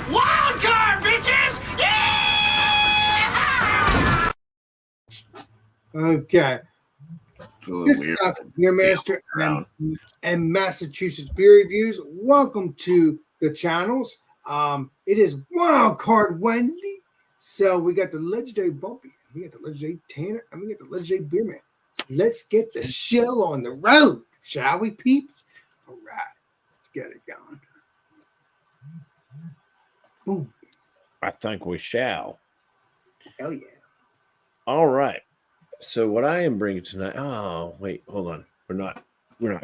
WildCard, bitches! Yeah! Okay. This is your master and Massachusetts beer reviews. Welcome to the channels. It is WildCard Wednesday, so we got the legendary Bumpy, we got the legendary Tanner, and we got the legendary Beerman. Let's get the show on the road, shall we, peeps? All right, let's get it going. Boom. I think we shall. Hell yeah. All right. So what I am bringing tonight. Oh, wait, hold on. We're not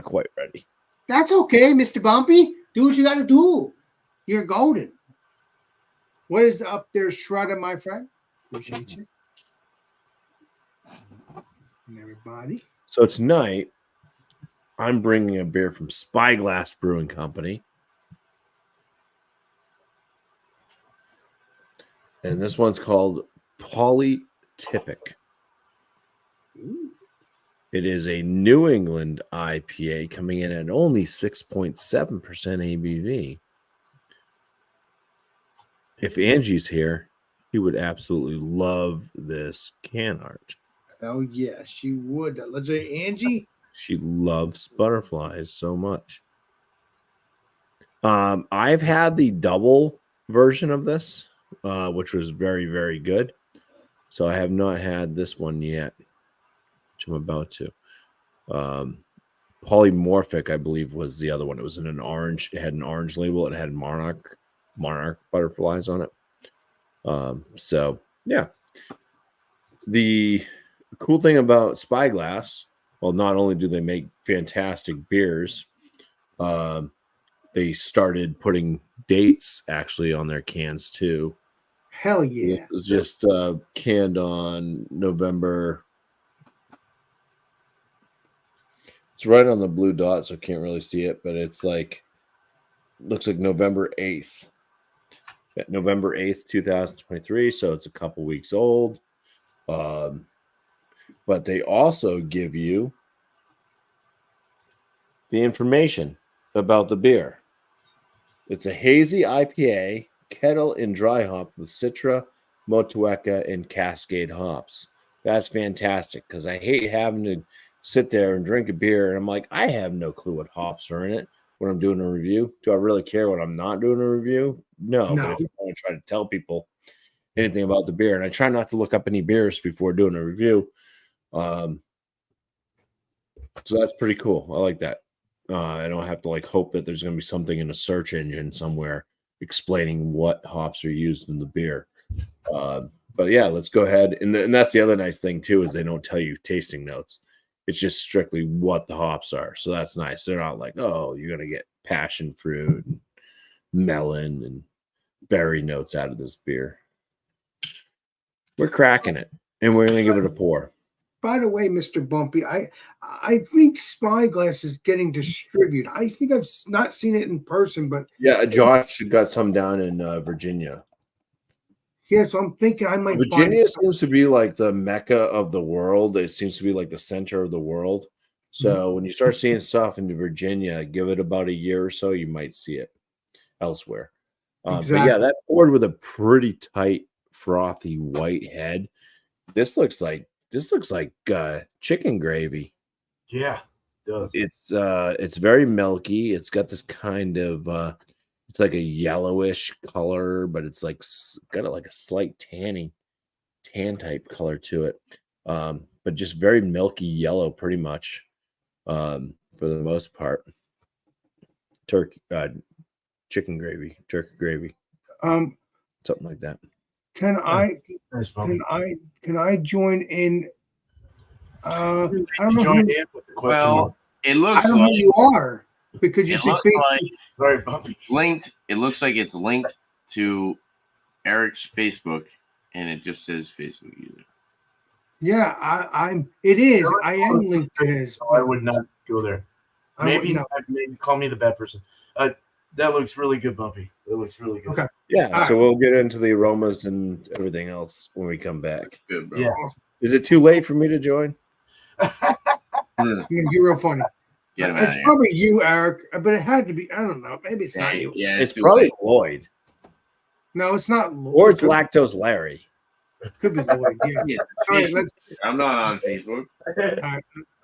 quite ready. That's okay, Mr. Bumpy. Do what you got to do. You're golden. What is up there, Shredder, my friend? Appreciate you. And everybody. So tonight, I'm bringing a beer from Spyglass Brewing Company. And this one's called Polytypic. It is a New England IPA coming in at only 6.7% ABV. If Angie's here, she would absolutely love this can art. Oh, yeah, she would. Let's say Angie. She loves butterflies so much. I've had the double version of this, which was very, very good. So I have not had this one yet, which I'm about to. Polymorphic, I believe, was the other one. It was in an orange. It had an orange label. It had monarch butterflies on it. So yeah. The cool thing about Spyglass, well, not only do they make fantastic beers, they started putting dates actually on their cans too. Hell yeah. It was just canned on November. It's right on the blue dot, so I can't really see it, but it's like, looks like November 8th. November 8th, 2023, so it's a couple weeks old. But they also give you the information about the beer. It's a hazy IPA, kettle and dry hop with Citra, Motueka, and Cascade hops. That's fantastic because I hate having to sit there and drink a beer and I'm like, I have no clue what hops are in it when I'm doing a review. Do I really care when I'm not doing a review? No. But if I want to try to tell people anything about the beer, and I try not to look up any beers before doing a review. So that's pretty cool. I like that. I don't have to like hope that there's going to be something in a search engine somewhere explaining what hops are used in the beer. But yeah, let's go ahead. And that's the other nice thing too, is they don't tell you tasting notes. It's just strictly what the hops are. So that's nice. They're not like, oh, you're going to get passion fruit and melon and berry notes out of this beer. We're cracking it, and we're going to give it a pour. By the way, Mr. Bumpy, I think Spyglass is getting distributed. I think I've not seen it in person, but yeah, Josh got some down in Virginia. Yeah, so I'm thinking I might. Virginia seems to be like the mecca of the world. It seems to be like the center of the world. So when you start seeing stuff in Virginia, give it about a year or so, you might see it elsewhere. Exactly. But yeah, that poured with a pretty tight, frothy white head. This looks like chicken gravy. Yeah, it does. It's very milky. It's got this kind of it's like a yellowish color, but it's like got like a slight tan type color to it. But just very milky yellow, pretty much, for the most part. Chicken gravy, turkey gravy, something like that. Can I join in? I don't know. It looks I don't know who you are. Because you It see looks Facebook. like Sorry, Bumpy. it's linked. It looks like it's linked to Eric's Facebook, and it just says Facebook user. Yeah, I'm. It is. I am linked to his. So I would not go there. Maybe call me the bad person. That looks really good, Bumpy. It looks really good. Okay. Yeah, All so right. we'll get into the aromas and everything else when we come back. Good, bro. Yeah. Is it too late for me to join? You're real funny. Get him out It's of here. probably you, Eric, but it had to be. I don't know. Maybe it's not you. Yeah, It's too probably late. Lloyd. No, it's not. Or it's Lactose Larry. Could be Lloyd. Yeah. Yeah, All right, Facebook. I'm not on Facebook.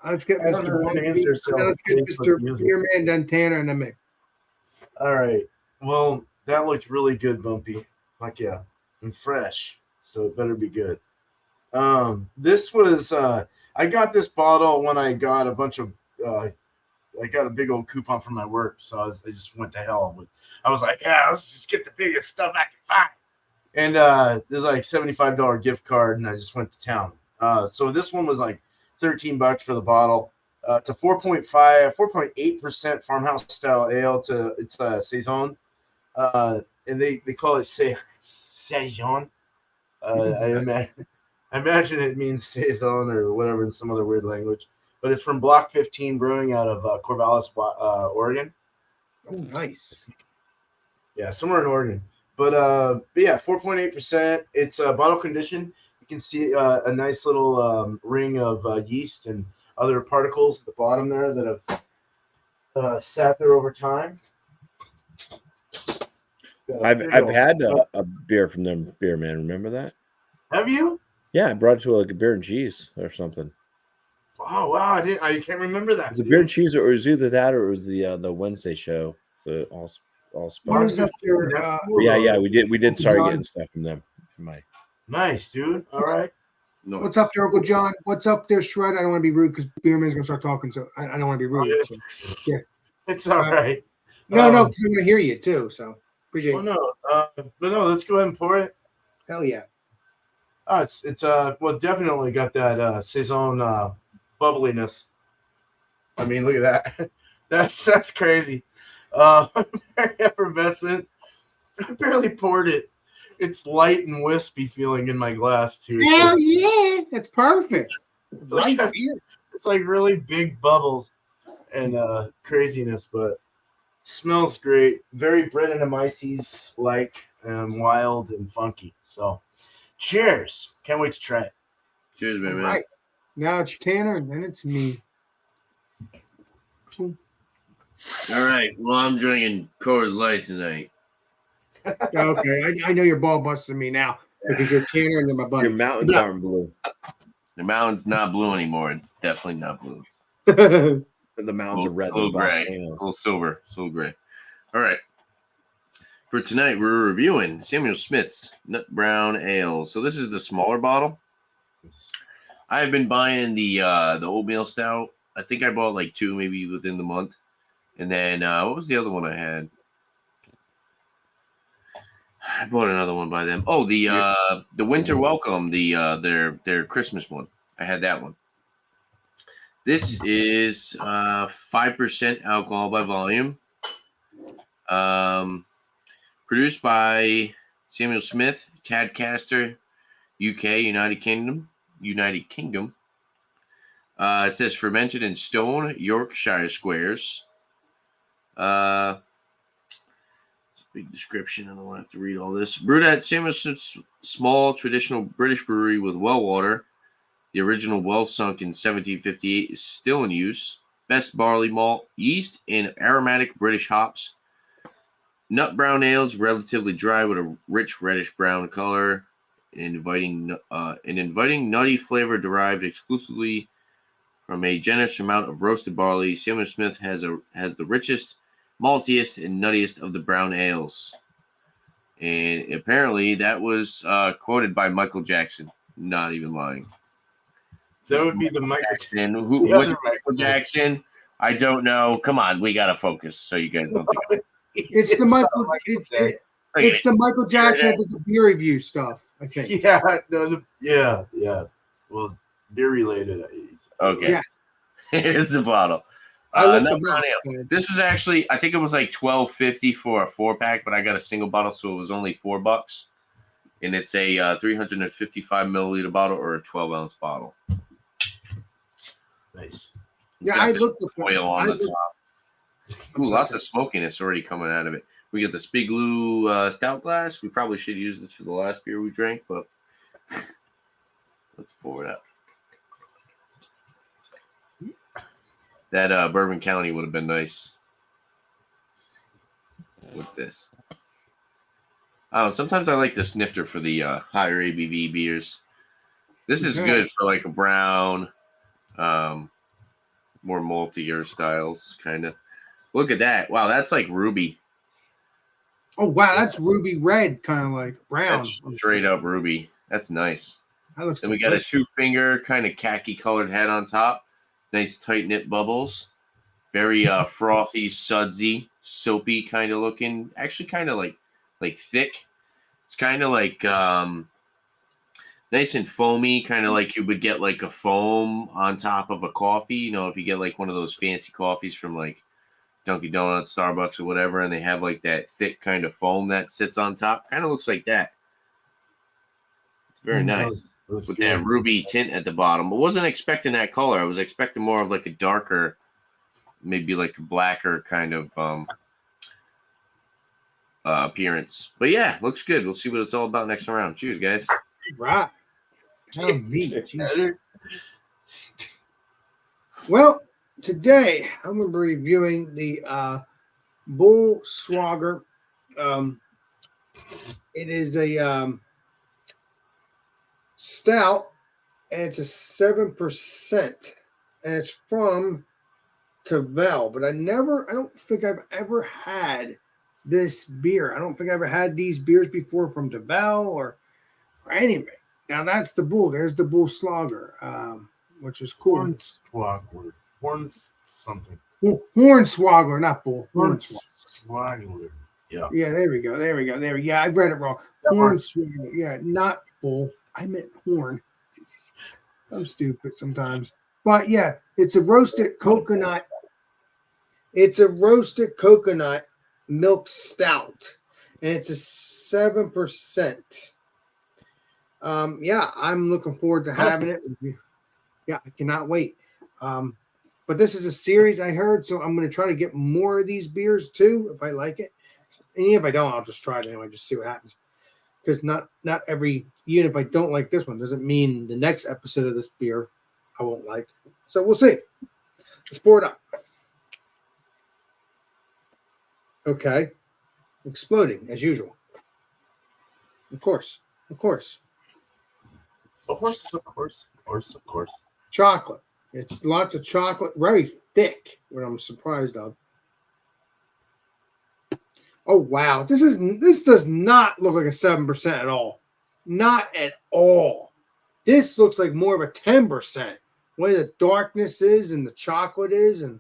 let's get I don't know Mr. who Bumpy, names themselves let's get Facebook Mr. user. Beerman, then Tanner, and then me. All right. Well, that looked really good, Bumpy. Like, yeah, and fresh. So it better be good. This was I got this bottle when I got a bunch of I got a big old coupon from my work, so I just went to hell with. I was like, yeah, let's just get the biggest stuff I can find. And there's like $75 gift card, and I just went to town. So this one was like $13 for the bottle. It's a 4.8% farmhouse style ale. It's a saison, and they call it saison. I imagine it means saison or whatever in some other weird language. But it's from Block 15 Brewing out of Corvallis, Oregon. Oh, nice. Yeah, somewhere in Oregon. But yeah, 4.8%. It's bottle conditioned. You can see a nice little ring of yeast and other particles at the bottom there that have sat there over time. I've had a beer from them, Beer Man. Remember that? Have you? Yeah, I brought it to like a beer and cheese or something. Oh wow, I can't remember that. It was a beer and cheese, or it was either that or it was the Wednesday show, the all What spot. is up there? That's cool, Yeah, though. we did start John? getting stuff from them. Nice, dude. All right. No. What's up there, Uncle John? What's up there, Shred? I don't want to be rude because Beerman's going to start talking, so I don't want to be rude. Oh, So. yeah. Yeah. It's all right. No, because I'm going to hear you too, so appreciate Well, it. no, let's go ahead and pour it. Hell yeah. Oh, it's well, definitely got that saison bubbliness. I mean, look at that. That's crazy. Very effervescent. I barely poured it. It's light and wispy feeling in my glass too. Hell yeah, that's perfect. Right Like, here. it's like really big bubbles and craziness, but smells great. Very Brettanomyces like, wild and funky. So, cheers! Can't wait to try it. Cheers, man. All right. Now it's Tanner, and then it's me. All right. Well, I'm drinking Coors Light tonight. Okay, I know you're ball busting me now because you're Tanner and you're my buddy. Your mountains aren't blue. The mountain's not blue anymore. It's definitely not blue. Blue. The mountains are red. Little gray. volcanoes. Little silver. Little gray. All right. For tonight, we're reviewing Samuel Smith's Nut Brown Ale. So this is the smaller bottle. I've been buying the oatmeal stout. I think I bought like 2 maybe within the month. And then what was the other one I had? I bought another one by them. Oh, the Winter Welcome, their Christmas one. I had that one. This is 5% alcohol by volume. Produced by Samuel Smith, Tadcaster, UK, United Kingdom. It says fermented in stone Yorkshire squares. Big description. I don't want to have to read all this. Brewed at Samuel Smith's small traditional British brewery with well water. The original well sunk in 1758 is still in use. Best barley malt, yeast, and aromatic British hops. Nut brown ales, relatively dry with a rich reddish brown color, and inviting nutty flavor derived exclusively from a generous amount of roasted barley. Samuel Smith has the richest, maltiest, and nuttiest of the brown ales. And apparently that was quoted by Michael Jackson. Not even lying. That would be the Michael Jackson. The Which other Michael Jackson? I don't know. Come on, we gotta focus so you guys don't think. It's the Michael. It's the Michael Jackson that did the beer review stuff. I think. Yeah, yeah. Well, beer related. Okay. Yes. Here's the bottle. I looked No them brown up. ale. This was actually, I think it was like $12.50 for a 4-pack, but I got a single bottle, so it was only $4. And it's a 355 milliliter bottle or a 12-ounce bottle. Nice. Yeah, Got I this looked up. oil on the top. Ooh, lots of smokiness already coming out of it. We got the Spigloo stout glass. We probably should use this for the last beer we drank, but let's pour it out. That Bourbon County would have been nice with this. Sometimes I like the snifter for the higher ABV beers. This is good for like a brown, more maltier styles, kind of. Look at that. Wow, that's like ruby. Oh, wow, that's ruby red, kind of like brown. That's straight up ruby. That's nice. That looks Then we got a 2-finger kind of khaki colored head on top. Nice tight knit bubbles. Very frothy, sudsy, soapy kind of looking. Actually, kind of like thick. It's kind of like nice and foamy, kind of like you would get like a foam on top of a coffee. You know, if you get like one of those fancy coffees from like Dunkin' Donuts, Starbucks, or whatever, and they have like that thick kind of foam that sits on top. Kind of looks like that. It's very nice. With that ruby tint at the bottom. I wasn't expecting that color. I was expecting more of like a darker, maybe like a blacker kind of appearance. But yeah, looks good. We'll see what it's all about next round. Cheers, guys. Right. Oh, me. Well, today I'm going to be reviewing the Bull Swagger. It is a stout, and it's a 7%, and it's from Tavel. But I don't think I've ever had this beer. I don't think I ever had these beers before from Tavel or anyway. Now that's the Bull. There's the Bull Slogger, which is cool. Hornswoggle. Something. Hornswoggle, not Bull. Hornswoggle. Yeah. Yeah, there we go. Yeah, I read it wrong. Hornswoggle. Yeah, not Bull. I meant horn. Jesus. I'm stupid sometimes. But yeah, it's a roasted coconut. It's a roasted coconut milk stout. And it's a 7%. Yeah, I'm looking forward to having it. Yeah, I cannot wait. But this is a series I heard, so I'm going to try to get more of these beers too if I like it. And if I don't, I'll just try it anyway, just see what happens. Because not every, even if I don't like this one, doesn't mean the next episode of this beer I won't like. So we'll see. Let's pour it up. Okay. Exploding as usual. Of course. Chocolate. It's lots of chocolate, very thick, what I'm surprised of. Oh wow. This does not look like a 7% at all. Not at all. This looks like more of a 10%. Where the darkness is and the chocolate is and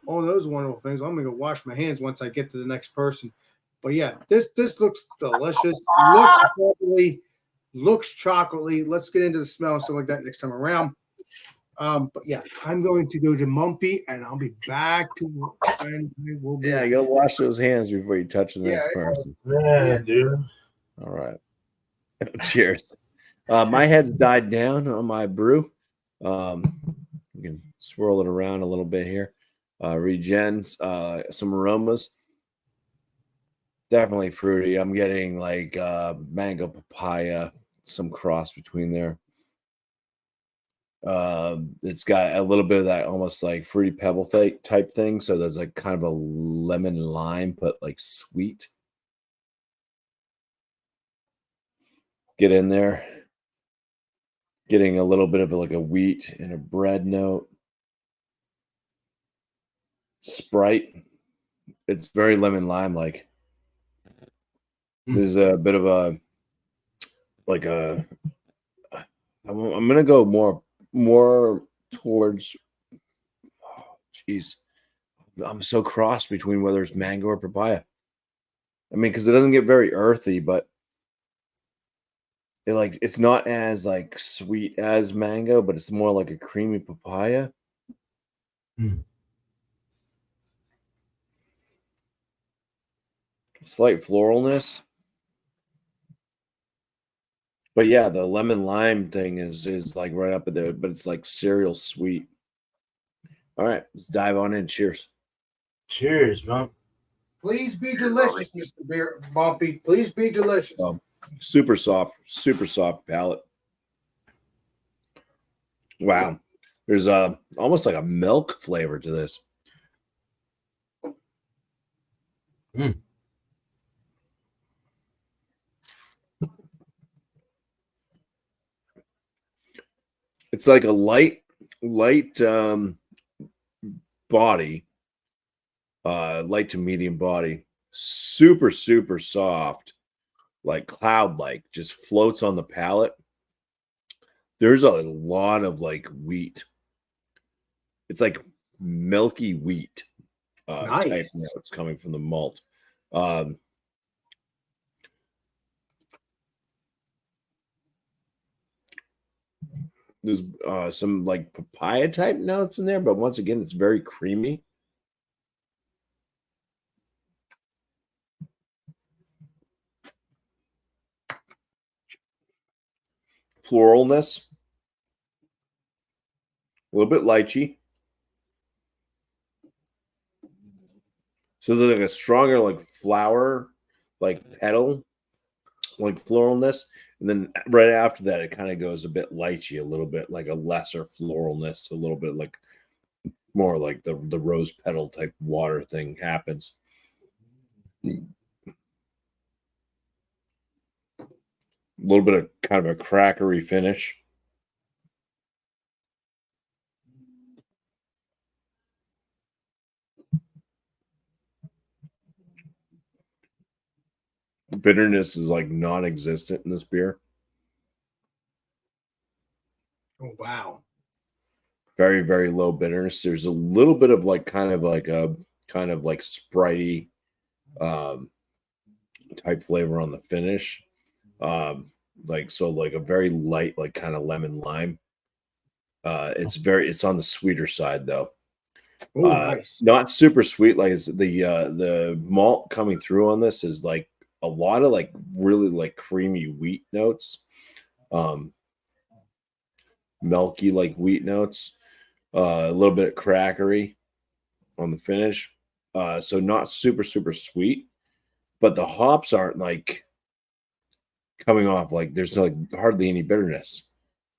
all those wonderful things. I'm gonna go wash my hands once I get to the next person. But yeah, this looks delicious. Looks chocolatey. Let's get into the smell and stuff like that next time around. But yeah, I'm going to go to Mumpy and I'll be back to and we'll be you gotta wash those hands before you touch the next person. Yeah, dude. All right. Cheers. My head's died down on my brew. You can swirl it around a little bit here. Regens, some aromas. Definitely fruity. I'm getting like mango papaya, some cross between there. It's got a little bit of that almost like fruity pebble type thing. So there's like kind of a lemon lime, but like sweet. Get in there. Getting a little bit of like a wheat and a bread note. Sprite. It's very lemon lime like. There's a bit of a like a. I'm gonna go more towards. Oh, jeez, I'm so crossed between whether it's mango or papaya. I mean, because it doesn't get very earthy, but it's not as like sweet as mango, but it's more like a creamy papaya. Slight floralness. But yeah, the lemon lime thing is like right up there, but it's like cereal sweet. All right, let's dive on in. Cheers. Cheers, bump. Please be delicious, Mr. Beer Bumpy. Please be delicious. Super soft palate. Wow. There's almost like a milk flavor to this. Mm. It's like a light body, light to medium body, super soft, like cloud-like, just floats on the palate. There's a lot of like wheat. It's like milky wheat type notes coming from the malt. There's some like papaya type notes in there, but once again, it's very creamy. Floralness, a little bit lychee. So there's like a stronger like flower, like petal, like floralness. And then right after that, it kind of goes a bit lychee, a little bit like a lesser floralness, a little bit like more like the rose petal type water thing happens. A little bit of kind of a crackery finish. Bitterness is like non-existent in this beer. Oh, wow. Very, very low bitterness. There's a little bit of like kind of like Sprite-y type flavor on the finish. Like a very light, like kind of lemon lime. It's on the sweeter side though. Oh, nice. Not super sweet. Like it's the malt coming through on this is like a lot of like really like creamy wheat notes. Milky like wheat notes. A little bit of crackery on the finish. So not super sweet, but the hops aren't like coming off like there's like hardly any bitterness.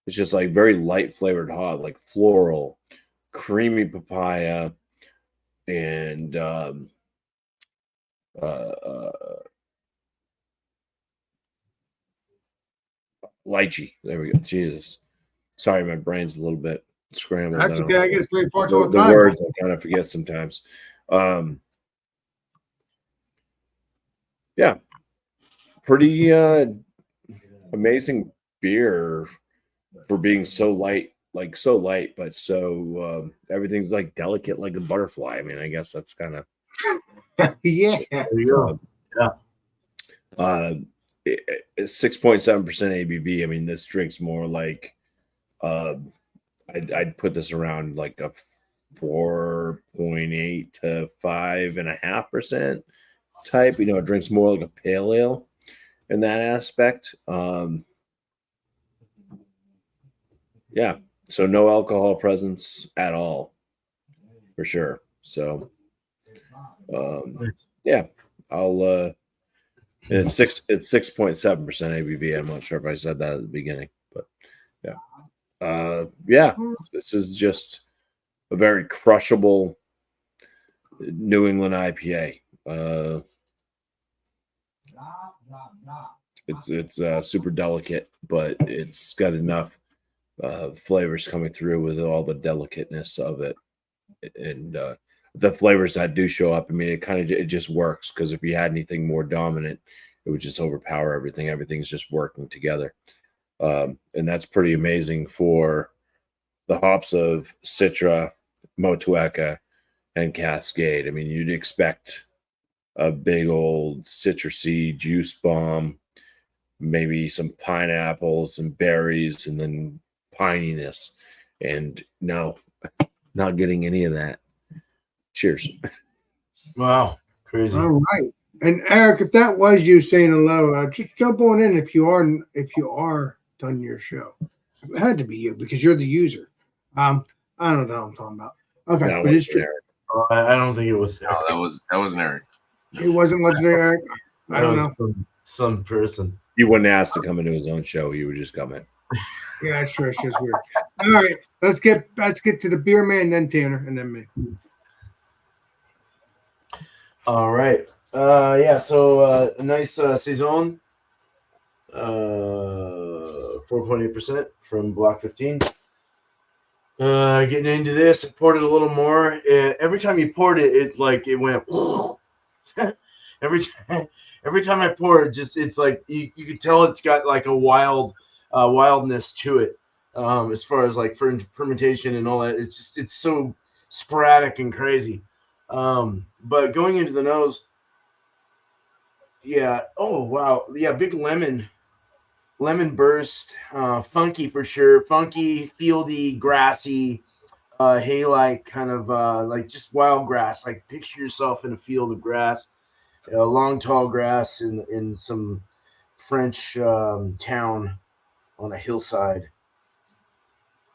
It's just like very light flavored hop, like floral, creamy papaya, and lychee. There we go. Jesus. Sorry, my brain's a little bit scrambled. That's okay. I get to play parts all the the time. words I kind of forget sometimes. Yeah. Pretty amazing beer for being so light, but so everything's like delicate like a butterfly. I mean, I guess that's kind of Yeah. It's 6.7% ABV. I mean, this drink's more like I'd put this around like a 4.8 to 5.5% type. You know, it drinks more like a pale ale in that aspect. Yeah, so no alcohol presence at all, for sure. So, yeah, I'll. It's 6.7% ABV. I'm not sure if I said that at the beginning, but yeah, this is just a very crushable New England IPA. It's super delicate, but it's got enough flavors coming through with all the delicateness of it, and the flavors that do show up. I mean, it just works, because if you had anything more dominant, it would just overpower everything. Everything's just working together, and that's pretty amazing for the hops of Citra, Motueka, and Cascade. I mean, you'd expect a big old citrusy juice bomb, maybe some pineapples and berries, and then pininess. And no, not getting any of that. Cheers. Wow. Crazy. All right. And Eric, if that was you saying hello, just jump on in if you are done your show. It had to be you because you're the user. I don't know what I'm talking about. Okay, No, but it's true. I don't think it was. No, that wasn't Eric. It wasn't legendary Eric. I don't know. Some person. He wouldn't ask to come into his own show. He would just come in. Yeah, that's true. It's just weird. All right, let's get to the beer man, then Tanner, and then me. All right. So a nice saison. 4.8% from Block 15. Getting into this, I poured it a little more. Every time you poured it, it went. every time I pour it, it's like you could tell it's got like a wildness to it. As far as like fermentation and all that, it's so sporadic and crazy. But going into the nose, yeah. Oh wow, yeah. Big lemon burst, funky for sure. Funky, fieldy, grassy, hay-like kind of like just wild grass. Like picture yourself in a field of grass, long tall grass in some French town on a hillside.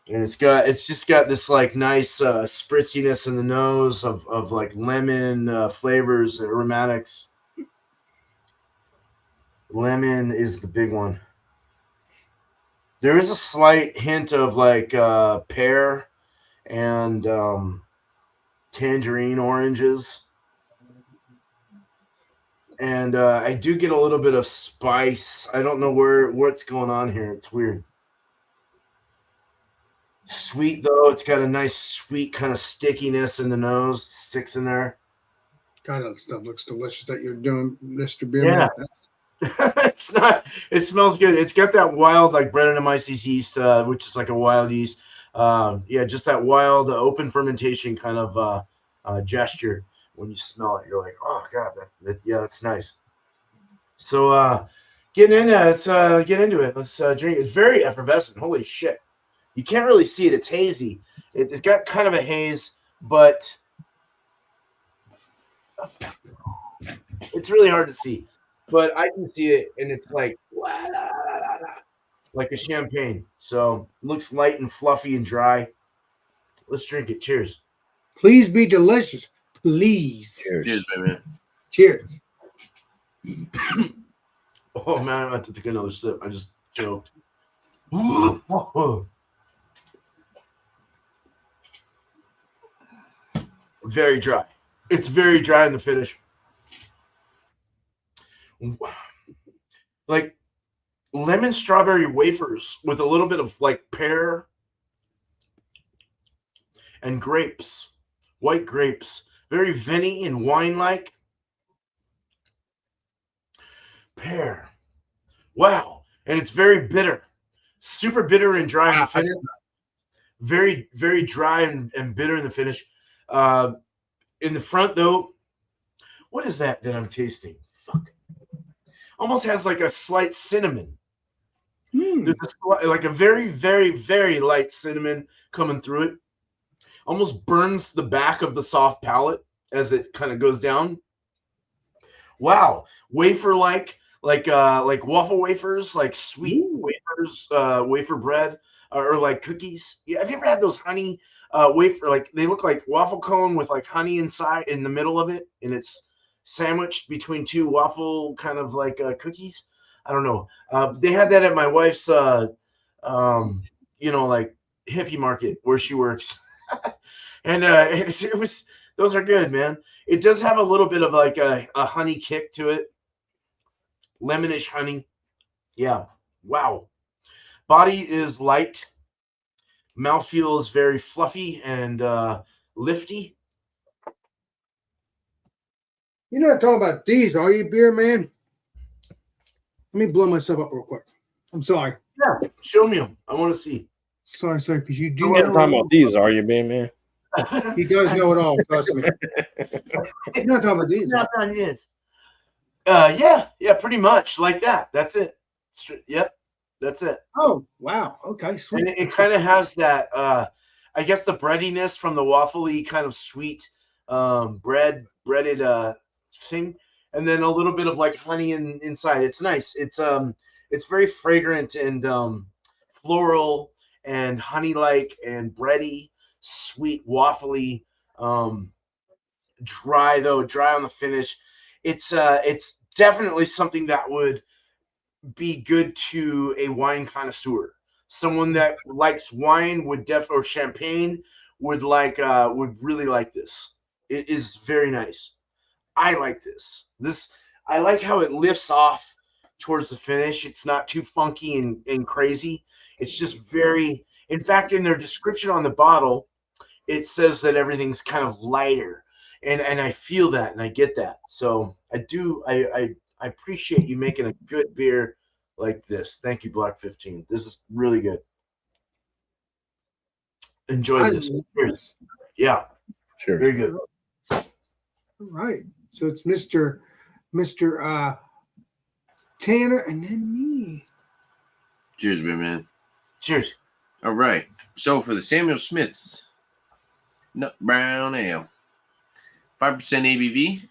And it's just got this like nice spritziness in the nose of like lemon flavors, aromatics. Lemon is the big one. There is a slight hint of like pear and tangerine oranges. And I do get a little bit of spice. I don't know what's going on here. It's weird. Sweet, though. It's got a nice sweet kind of stickiness in the nose. It sticks in there. God, that stuff looks delicious that you're doing, Mr. Beer. Yeah. It's not. It smells good. It's got that wild, like Brettanomyces yeast, which is like a wild yeast. Just that wild, open fermentation kind of gesture. When you smell it, you're like, oh god, that's nice. So, getting into let's get into it. Let's drink. It's very effervescent. Holy shit! You can't really see it. It's hazy. It's got kind of a haze, but it's really hard to see. But I can see it, and it's like a champagne. So it looks light and fluffy and dry. Let's drink it. Cheers. Please be delicious. Please. Cheers, baby. Cheers. Oh man, I have to take another sip. I just choked. Very dry. It's very dry in the finish. Like lemon strawberry wafers with a little bit of like pear and grapes, white grapes, very vinny and wine-like. Pear. Wow. And it's very bitter, super bitter and dry in the finish. Very, very dry and bitter in the finish. In the front, though, what is that I'm tasting? Fuck. Almost has like a slight cinnamon. There's like a very, very, very light cinnamon coming through it. Almost burns the back of the soft palate as it kind of goes down. Wow. Wafer-like waffle wafers, like sweet wafers, wafer bread, or like cookies. Yeah, have you ever had those honey wafer? Like they look like waffle cone with like honey inside in the middle of it, and it's sandwiched between two waffle kind of like cookies. I don't know. They had that at my wife's, like hippie market where she works, and it was. Those are good, man. It does have a little bit of like a honey kick to it. Lemonish honey. Yeah. Wow. Body is light. Mouthfeel is very fluffy and lifty. You're not talking about these, are you, beer man? Let me blow myself up real quick. I'm sorry. Yeah. Show me them. I want to see. Sorry, because you do You're not talking about these, are you, man? He does know it all, trust me. You're not talking about these. Not on his. Yeah, pretty much like that. That's it. Yep, that's it. Oh, wow. Okay, sweet. And it kind of has that, I guess, the breadiness from the waffly kind of sweet breaded thing, and then a little bit of like honey inside. It's nice. It's very fragrant and floral and honey-like and bready, sweet, waffly, dry on the finish. It's definitely something that would be good to a wine connoisseur. Someone that likes wine or champagne would really like this. It is very nice. I like this. I like how it lifts off towards the finish. It's not too funky and crazy. It's just very, in fact, in their description on the bottle, it says that everything's kind of lighter. And I feel that and I get that. So I appreciate you making a good beer like this. Thank you, Black 15. This is really good. Enjoy this. Cheers. Yeah. Sure. Very good. All right. So it's Mr. Tanner and then me. Cheers, big man. Cheers. All right. So for the Samuel Smith's Nut Brown Ale, 5%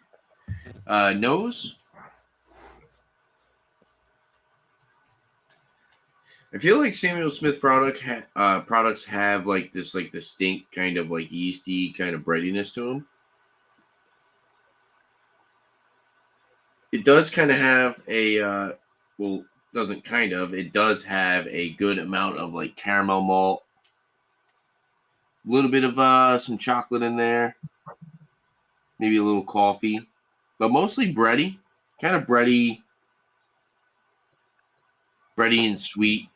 ABV, nose. I feel like Samuel Smith products have like this like distinct kind of like yeasty kind of breadiness to them. It does kind of have a it does have a good amount of like caramel malt, a little bit of some chocolate in there, maybe a little coffee, but mostly bready, kind of bready and sweet.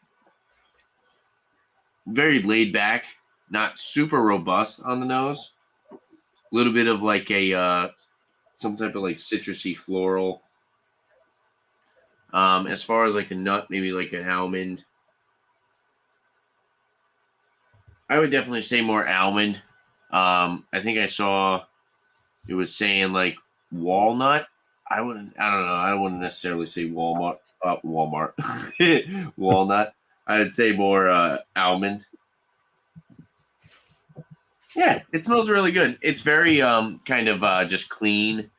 Very laid back, not super robust on the nose. A little bit of like a some type of like citrusy floral. As far as like a nut, maybe like an almond. I would definitely say more almond. I think I saw it was saying like walnut. I don't know. I wouldn't necessarily say Walmart. Walnut. I would say more almond. Yeah, it smells really good. It's very kind of just clean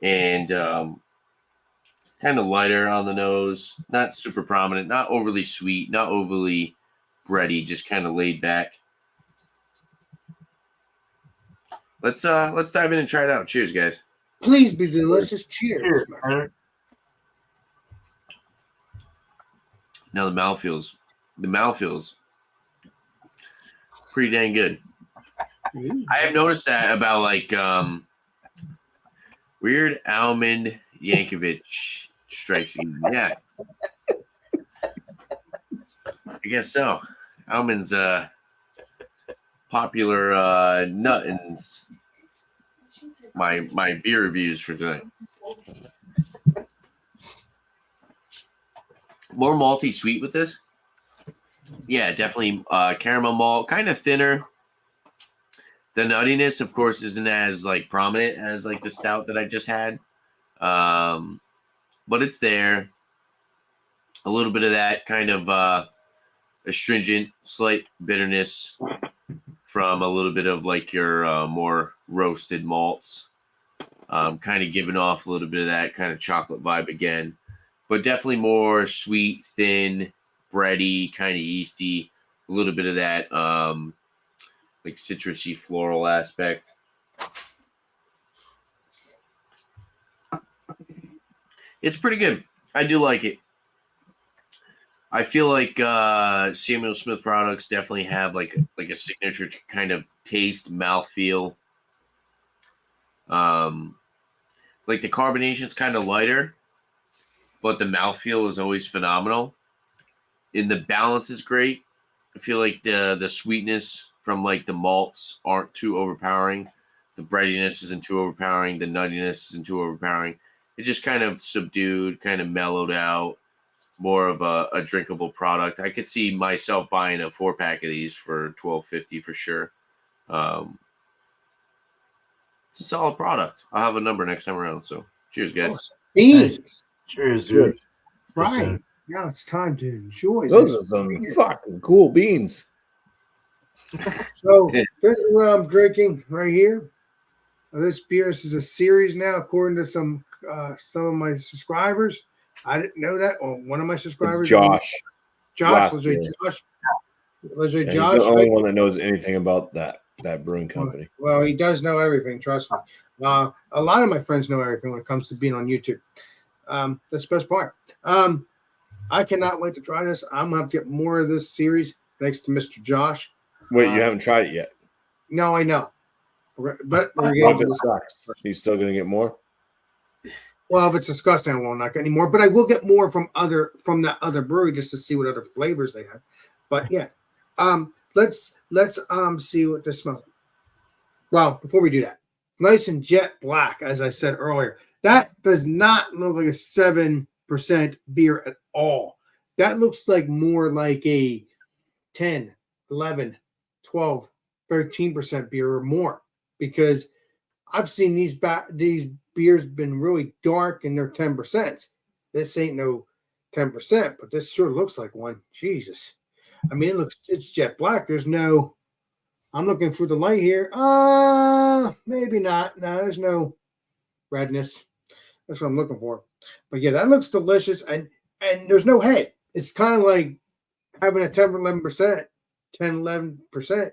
and kind of lighter on the nose. Not super prominent, not overly sweet, not overly bready, just kind of laid back. Let's dive in and try it out. Cheers, guys. Please be delicious. Cheers. Now the mouthfeels pretty dang good. I have noticed that about like weird almond Yankovic strikes again. Yeah, I guess so. Almond's popular nut in my beer reviews for tonight. More malty sweet with this. Yeah, definitely caramel malt, kind of thinner. The nuttiness, of course, isn't as like prominent as like the stout that I just had. But it's there. A little bit of that kind of astringent, slight bitterness from a little bit of like your more roasted malts. Kind of giving off a little bit of that kind of chocolate vibe again. But definitely more sweet, thin, bready, kind of yeasty. A little bit of that like citrusy floral aspect. It's pretty good. I do like it. I feel like Samuel Smith products definitely have like a signature kind of taste, mouthfeel. Like the carbonation's kind of lighter, but the mouthfeel is always phenomenal. And the balance is great. I feel like the sweetness from like the malts aren't too overpowering. The breadiness isn't too overpowering. The nuttiness isn't too overpowering. It's just kind of subdued, kind of mellowed out, more of a drinkable product. I could see myself buying a 4-pack of these for $12.50 for sure. It's a solid product. I'll have a number next time around. So cheers, guys. Beans. Cheers, dude. Right. Now it's time to enjoy Those this are some beer. fucking cool beans. So this is what I'm drinking right here. This beer, this is a series now, according to some some of my subscribers. I didn't know that. Or one of my subscribers, It's Josh. Josh, last year. Josh. Yeah, Josh. he's the only one that knows anything about that brewing company. Well, he does know everything. Trust me. A lot of my friends know everything when it comes to being on YouTube. That's the best part. I cannot wait to try this. I'm gonna have to get more of this series thanks to Mr. Josh. Wait, you haven't tried it yet? No, I know. But we're What getting if to it this. sucks? He's still gonna get more. Well, if it's disgusting, I will not get any more. But I will get more from that other brewery just to see what other flavors they have. But yeah, let's see what this smells like. Well, before we do that, nice and jet black, as I said earlier. That does not look like a 7% beer at all. That looks like more like a 10, 11, 12, 13% beer or more, because I've seen these beers been really dark and they're 10%. This ain't no 10%, but this sure looks like one. Jesus. I mean, it's jet black. There's no, I'm looking for the light here. Maybe not. No, there's no redness. That's what I'm looking for. But yeah, that looks delicious. And there's no head. It's kind of like having a 10 or 11%, 10, 11%.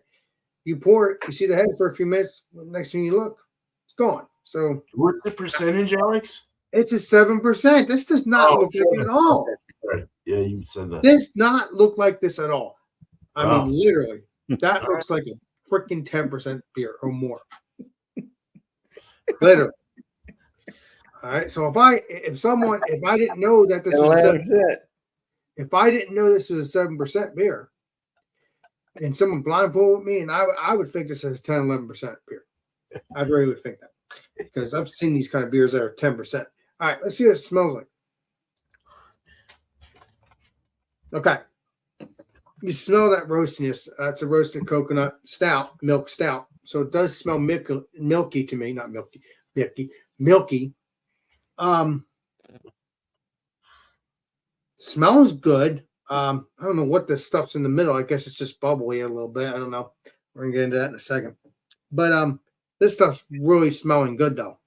You pour it, you see the head for a few minutes. Next thing you look, it's gone. So what's the percentage, Alex? It's a 7%. This does not look like it at all. Right. Yeah, you said that. This not look like this at all. I Wow. mean, literally, that looks like a freaking 10% beer or more. Literally. All right. So if I didn't know that this was if I didn't know this was a 7% beer, and someone blindfolded me, and I would think this is 10, 11% beer. I really would think that, because I've seen these kind of beers that are 10%. All right, let's see what it smells like. Okay. You smell that roastiness. That's a roasted coconut stout, milk stout. So it does smell milky to me, not milky, milky. Smells good. I don't know what this stuff's in the middle. I guess it's just bubbly a little bit. I don't know. We're gonna get into that in a second. But this stuff's really smelling good though.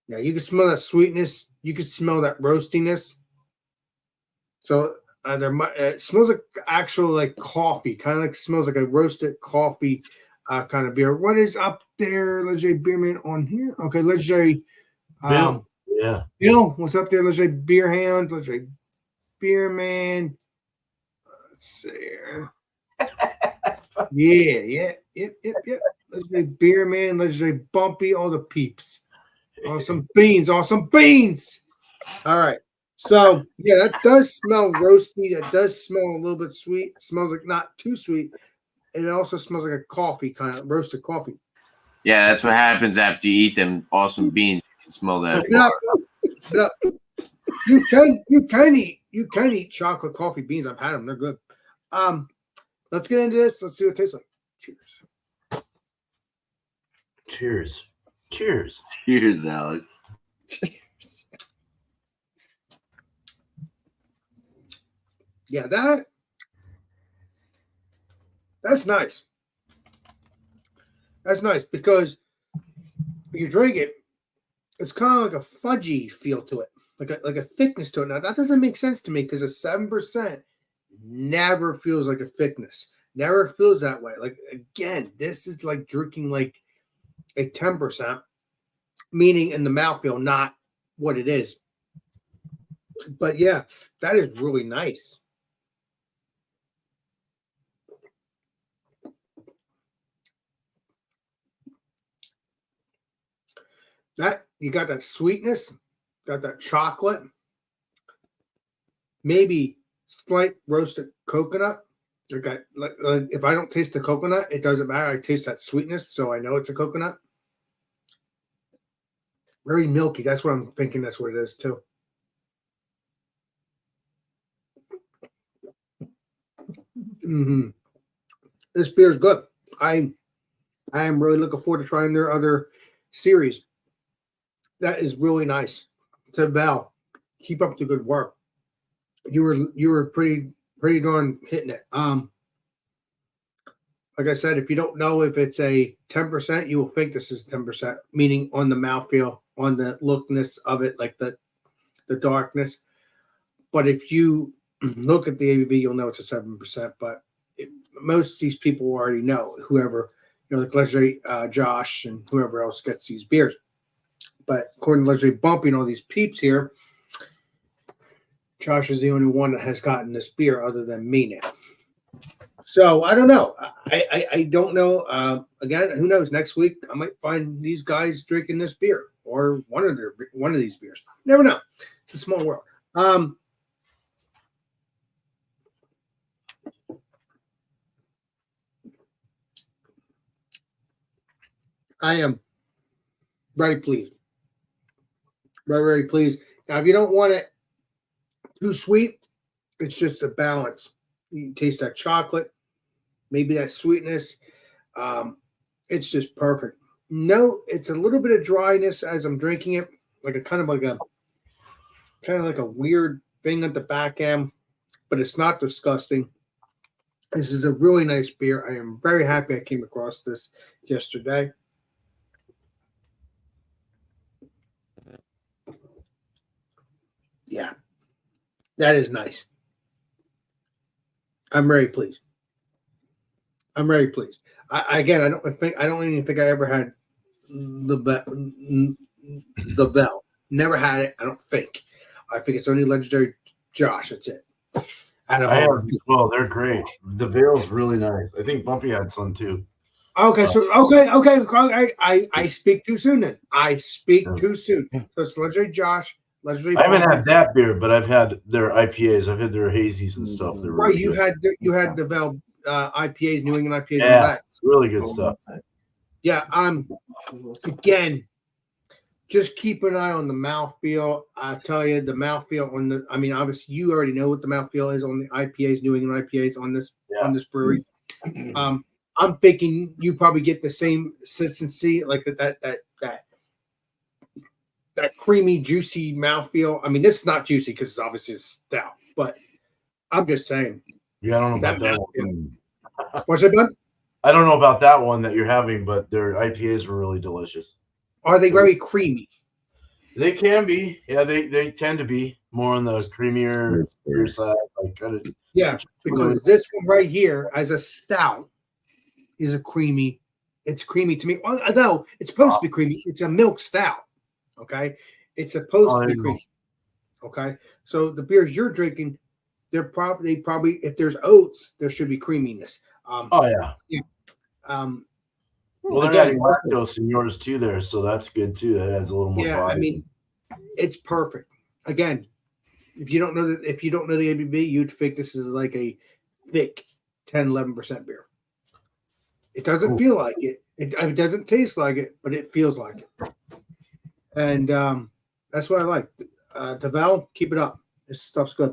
Yeah, you can smell that sweetness. You can smell that roastiness. So it smells like actual like coffee, kind of like smells like a roasted coffee kind of beer. What is up there, Legendary Beerman on here? Okay, Legendary Bill. Yeah. Bill, what's up there, Legendary Beer Hound, Legendary Beerman? Let's see here. Yep. Legendary Beerman, Legendary Bumpy, all the peeps. Awesome beans. All right. So, yeah, that does smell roasty. That does smell a little bit sweet. It smells like not too sweet. And it also smells like a coffee, kind of roasted coffee. Yeah, that's what happens after you eat them awesome beans. You can smell that. You can eat chocolate coffee beans. I've had them. They're good. Let's get into this. Let's see what it tastes like. Cheers. Cheers, Alex. Yeah, that's nice. That's nice because when you drink it, it's kind of like a fudgy feel to it, like a thickness to it. Now that doesn't make sense to me because a 7% never feels like a thickness. Never feels that way. Like again, this is like drinking like a 10%, meaning in the mouthfeel, not what it is. But yeah, that is really nice. That you got that sweetness, got that chocolate, maybe slight roasted coconut. Like if I don't taste the coconut, it doesn't matter. I taste that sweetness, so I know it's a coconut. Very milky. That's what I'm thinking. That's what it is too. Mm-hmm. This beer is good. I am really looking forward to trying their other series. That is really nice. To Val, keep up the good work. You were pretty darn hitting it. like I said, if you don't know if it's a 10%, you will think this is 10%, meaning on the mouthfeel, on the lookness of it, like the darkness. But if you look at the ABV, you'll know it's a 7%. But most of these people already know, whoever, like Legendary Josh and whoever else gets these beers. But according to Legendary Bumpy and all these peeps here, Josh is the only one that has gotten this beer other than me now. So I don't know. I don't know. Again, who knows? Next week I might find these guys drinking this beer or one of these beers. Never know. It's a small world. I am very pleased. Very, very pleased. Now, if you don't want it too sweet, it's just a balance. You taste that chocolate, maybe that sweetness. It's just perfect. No, it's a little bit of dryness as I'm drinking it, like a kind of like a weird thing at the back end, but it's not disgusting. This is a really nice beer. I am very happy I came across this yesterday. Yeah, that is nice. I'm very pleased. I don't even think I ever had the Vel. Never had it. I don't think. I think it's only Legendary Josh. That's it. Well, they're great. The Veil's really nice. I think Bumpy had some too. Okay, I speak too soon then. I speak too soon. So it's Legendary Josh. I haven't had that beer, but I've had their IPAs. I've had their hazies and stuff. They're right, really you had the Vel IPAs, New England IPAs. Yeah, really good stuff. Yeah, again, just keep an eye on the mouthfeel. I tell you, the mouthfeel on the. I mean, obviously, you already know what the mouthfeel is on the IPAs, New England IPAs on this brewery. I'm thinking you probably get the same consistency, like that creamy, juicy mouthfeel. I mean, this is not juicy because it's obviously stout, but I'm just saying. Yeah, I don't know about that one. What's that, bud? I don't know about that one that you're having, but their IPAs were really delicious. Are they very creamy? They can be. Yeah, they tend to be more on the creamier side. Yeah, because this one right here, as a stout, is a creamy. It's creamy to me. Although it's supposed to be creamy, it's a milk stout. Okay, it's supposed to be creamy. Okay, so the beers you're drinking, they probably if there's oats, there should be creaminess. Well, they're adding lactose in yours too, there, so that's good too. That adds a little more. Yeah, body. I mean, it's perfect. Again, if you don't know the ABV, you'd think this is like a thick 10-11% beer. It doesn't feel like it. It doesn't taste like it, but it feels like it. And that's what I like. Devel, keep it up. This stuff's good.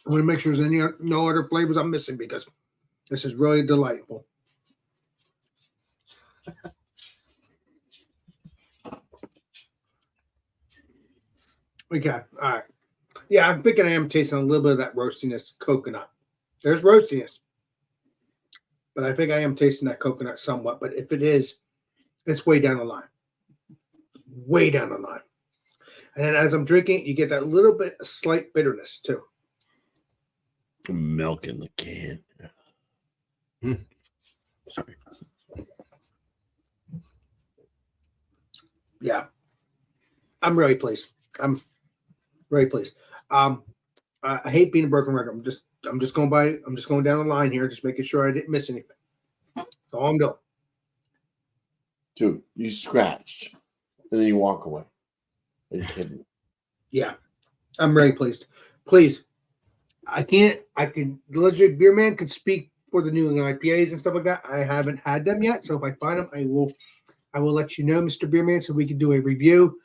I'm going to make sure there's no other flavors I'm missing because this is really delightful. Okay, all right. Yeah, I'm thinking I am tasting a little bit of that roastiness coconut. There's roastiness, but I think I am tasting that coconut somewhat. But if it is, it's way down the line. Way down the line. And then as I'm drinking, you get that little bit of slight bitterness too. Milk in the can. Sorry. Yeah. I'm really pleased. I'm very pleased. I hate being a broken record. I'm just going down the line here, just making sure I didn't miss anything. That's all I'm doing. Dude, you scratched and then you walk away. Are you kidding? Yeah. I'm very pleased. Please. The Legendary Beer Man could speak for the New England IPAs and stuff like that. I haven't had them yet, so if I find them, I will let you know, Mr. Beer Man, so we can do a review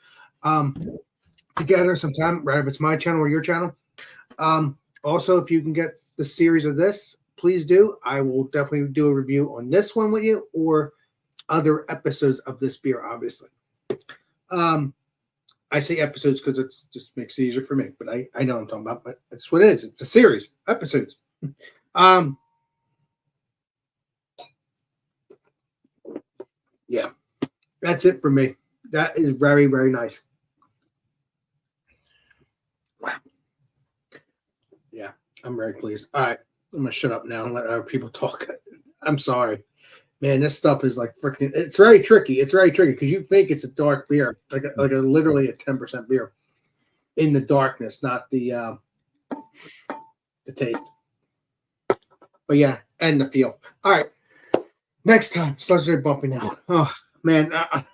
together sometime, right? If it's my channel or your channel. Also, if you can get the series of this, please do. I will definitely do a review on this one with you or other episodes of this beer, obviously. I say episodes because it just makes it easier for me. But I know what I'm talking about. But that's what it is. It's a series, episodes. Yeah, that's it for me. That is very, very nice. Wow. Yeah, I'm very pleased. All right, I'm gonna shut up now and let other people talk. I'm sorry, man. This stuff is like freaking. It's very tricky. It's very tricky because you think it's a dark beer, like a literally a 10% beer in the darkness, not the taste. But yeah, and the feel. All right, next time starts very bumpy now. Oh man, I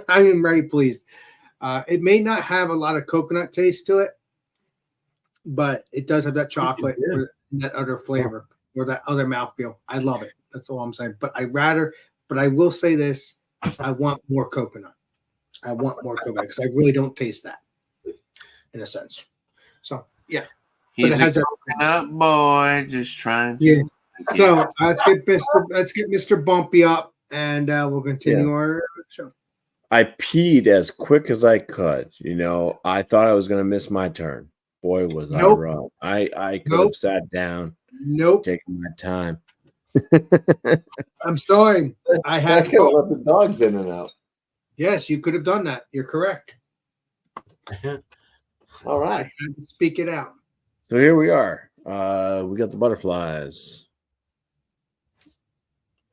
am very pleased. It may not have a lot of coconut taste to it, but it does have that chocolate or that other flavor or that other mouthfeel. I love it. That's all I'm saying. But I will say this: I want more coconut. I want more coconut because I really don't taste that, in a sense. So yeah, He's but it has a coconut boy, just trying to. Yeah. So let's get Mr. Bumpy up, and we'll continue our show. I peed as quick as I could. You know, I thought I was going to miss my turn. Boy, was I wrong. I could have sat down. Taking my time. I'm sorry. I could have let the dogs in and out. Yes, you could have done that. You're correct. All right. I had to speak it out. So here we are. We got the butterflies.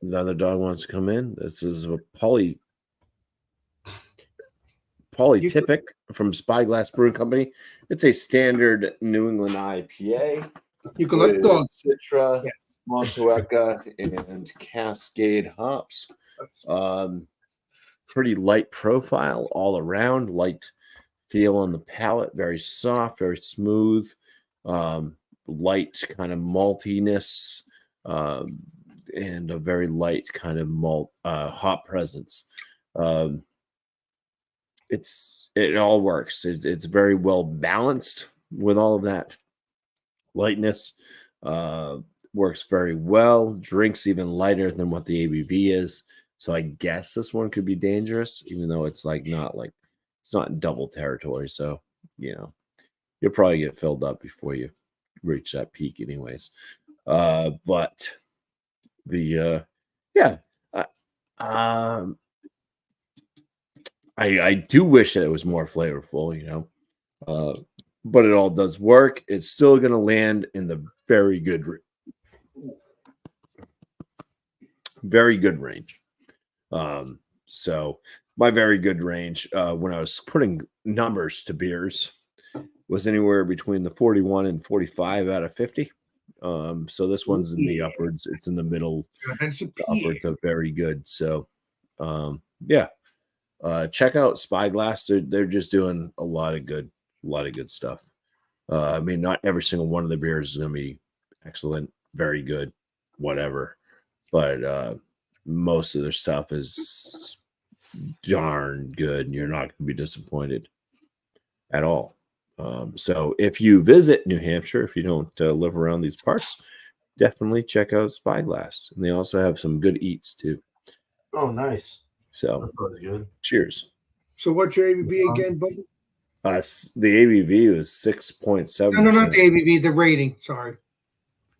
The other dog wants to come in. This is a polytypic from Spyglass Brewing Company. It's a standard New England IPA. You can let the dog. Citra, Montueca, and Cascade hops. Pretty light profile all around. Light feel on the palate. Very soft, very smooth. Light kind of maltiness. And a very light kind of malt hop presence. It all works. It's very well balanced with all of that lightness. Works very well. Drinks even lighter than what the ABV is. So I guess this one could be dangerous, even though it's it's not double territory. So you'll probably get filled up before you reach that peak, anyways. But I do wish that it was more flavorful, but it all does work. It's still going to land in the very good range. So my very good range, when I was putting numbers to beers, was anywhere between the 41 and 45 out of 50. So this one's in the upwards. It's in the middle, upwards of very good. So, check out Spyglass. They're just doing a lot of good stuff. I mean, not every single one of the beers is going to be excellent, very good, whatever. But most of their stuff is darn good, and you're not going to be disappointed at all. So if you visit New Hampshire, if you don't live around these parts, definitely check out Spyglass. And they also have some good eats too. Oh, nice. So that sounds good. Cheers. So what's your ABV again, buddy? The ABV was 6.7. No, not the ABV, the rating. Sorry.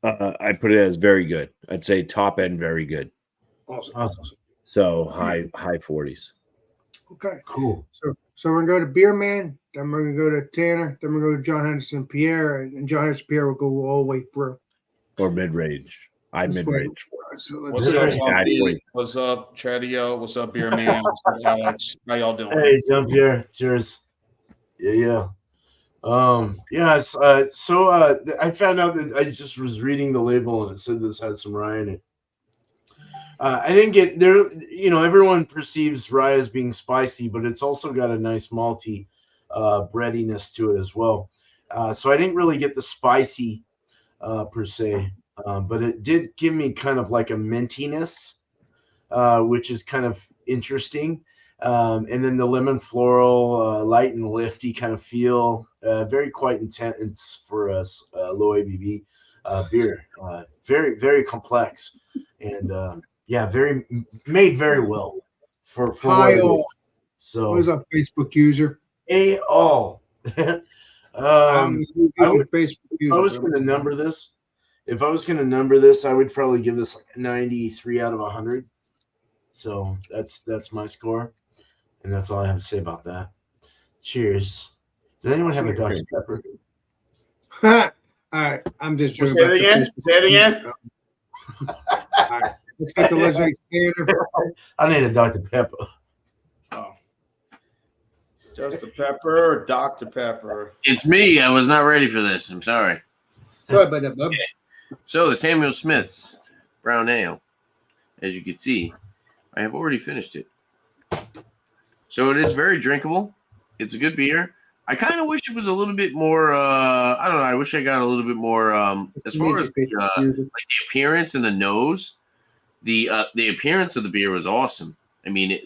I put it as very good. I'd say top end very good. Awesome. So high 40s. Okay. Cool. So we're gonna go to Beer Man, then we're gonna go to Tanner, then we're gonna go to John Henderson Pierre, and John Henderson Pierre will go all the way through. Or mid-range. Mid-range. So What's up, Chatty-O? What's up, Beer Man? What's up, Alex? How y'all doing? Hey, Jump here. Cheers. Yeah. Yes. So I found out that I just was reading the label and it said this had some rye in it. I didn't get there. Everyone perceives rye as being spicy, but it's also got a nice malty breadiness to it as well. So I didn't really get the spicy per se, but it did give me kind of like a mintiness, which is kind of interesting. And then the lemon floral, light and lifty kind of feel, very quite intense for us, low ABV beer. Very, very complex, and made very well for Hi, what it is. So who's our Facebook user? all. I was Facebook going to number this. If I was going to number this, I would probably give this like a 93 out of 100. So that's my score, and that's all I have to say about that. Cheers. Does anyone have a Dr. Pepper? All right, I'm just Say it again. Say it again. All right, let's get the legendary scanner. I need a Dr. Pepper. Oh. Just a pepper or Dr. Pepper? It's me. I was not ready for this. I'm sorry. Sorry about that, bub. So the Samuel Smith's brown ale, as you can see, I have already finished it. So it is very drinkable. It's a good beer. I kind of wish it was a little bit more. I don't know. I wish I got a little bit more as far as the appearance and the nose. The appearance of the beer was awesome. I mean,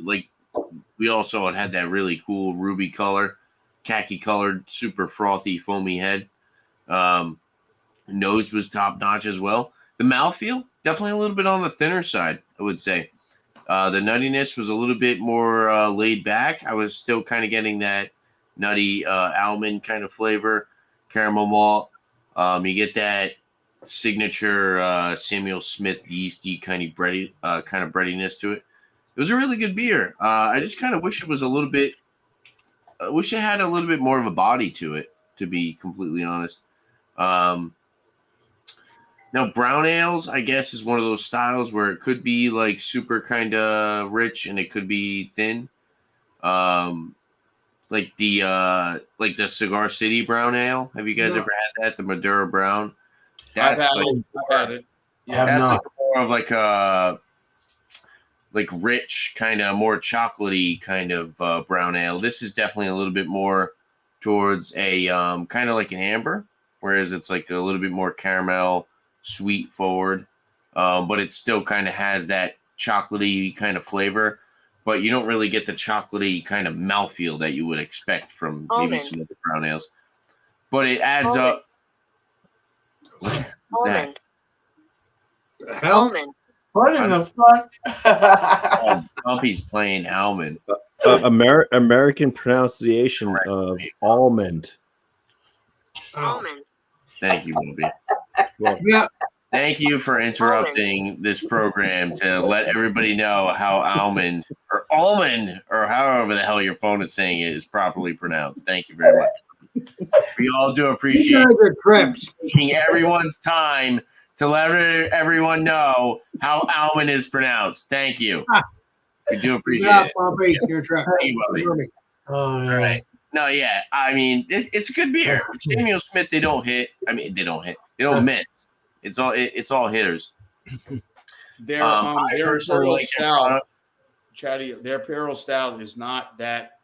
we also had that really cool ruby color, khaki colored, super frothy, foamy head. Nose was top notch as well. The mouthfeel definitely a little bit on the thinner side, I would say. The nuttiness was a little bit more laid back. I was still kind of getting that nutty almond kind of flavor, caramel malt. You get that signature Samuel Smith yeasty kind of breadiness to it. It was a really good beer. I just kind of wish it was a little bit. I wish it had a little bit more of a body to it, to be completely honest. Now, brown ales, I guess, is one of those styles where it could be like super kind of rich and it could be thin. Like the Cigar City brown ale. Have you guys ever had that? The Maduro brown. I've had it. Yeah, That's like more of like a rich kind of more chocolatey kind of brown ale. This is definitely a little bit more towards a kind of like an amber, whereas it's like a little bit more caramel, sweet forward, but it still kind of has that chocolatey kind of flavor, but you don't really get the chocolatey kind of mouthfeel that you would expect from maybe some of the brown ales. But it adds up. Almond. Almond. What in the fuck? Bumpy's playing almond. American pronunciation of almond. Almond. Thank you, Bumpy. Yeah. Thank you for interrupting this program to let everybody know how almond or however the hell your phone is saying it is properly pronounced. Thank you very much. We all do appreciate taking everyone's time to let everyone know how almond is pronounced. Thank you. We do appreciate it. Bobby, you're trapped. All right. No, yeah. I mean, it's a good beer. Samuel Smith, they don't hit. I mean, they don't hit. They don't miss. It's all hitters. Their Imperial Stout, Chatty, their Imperial Stout is not that.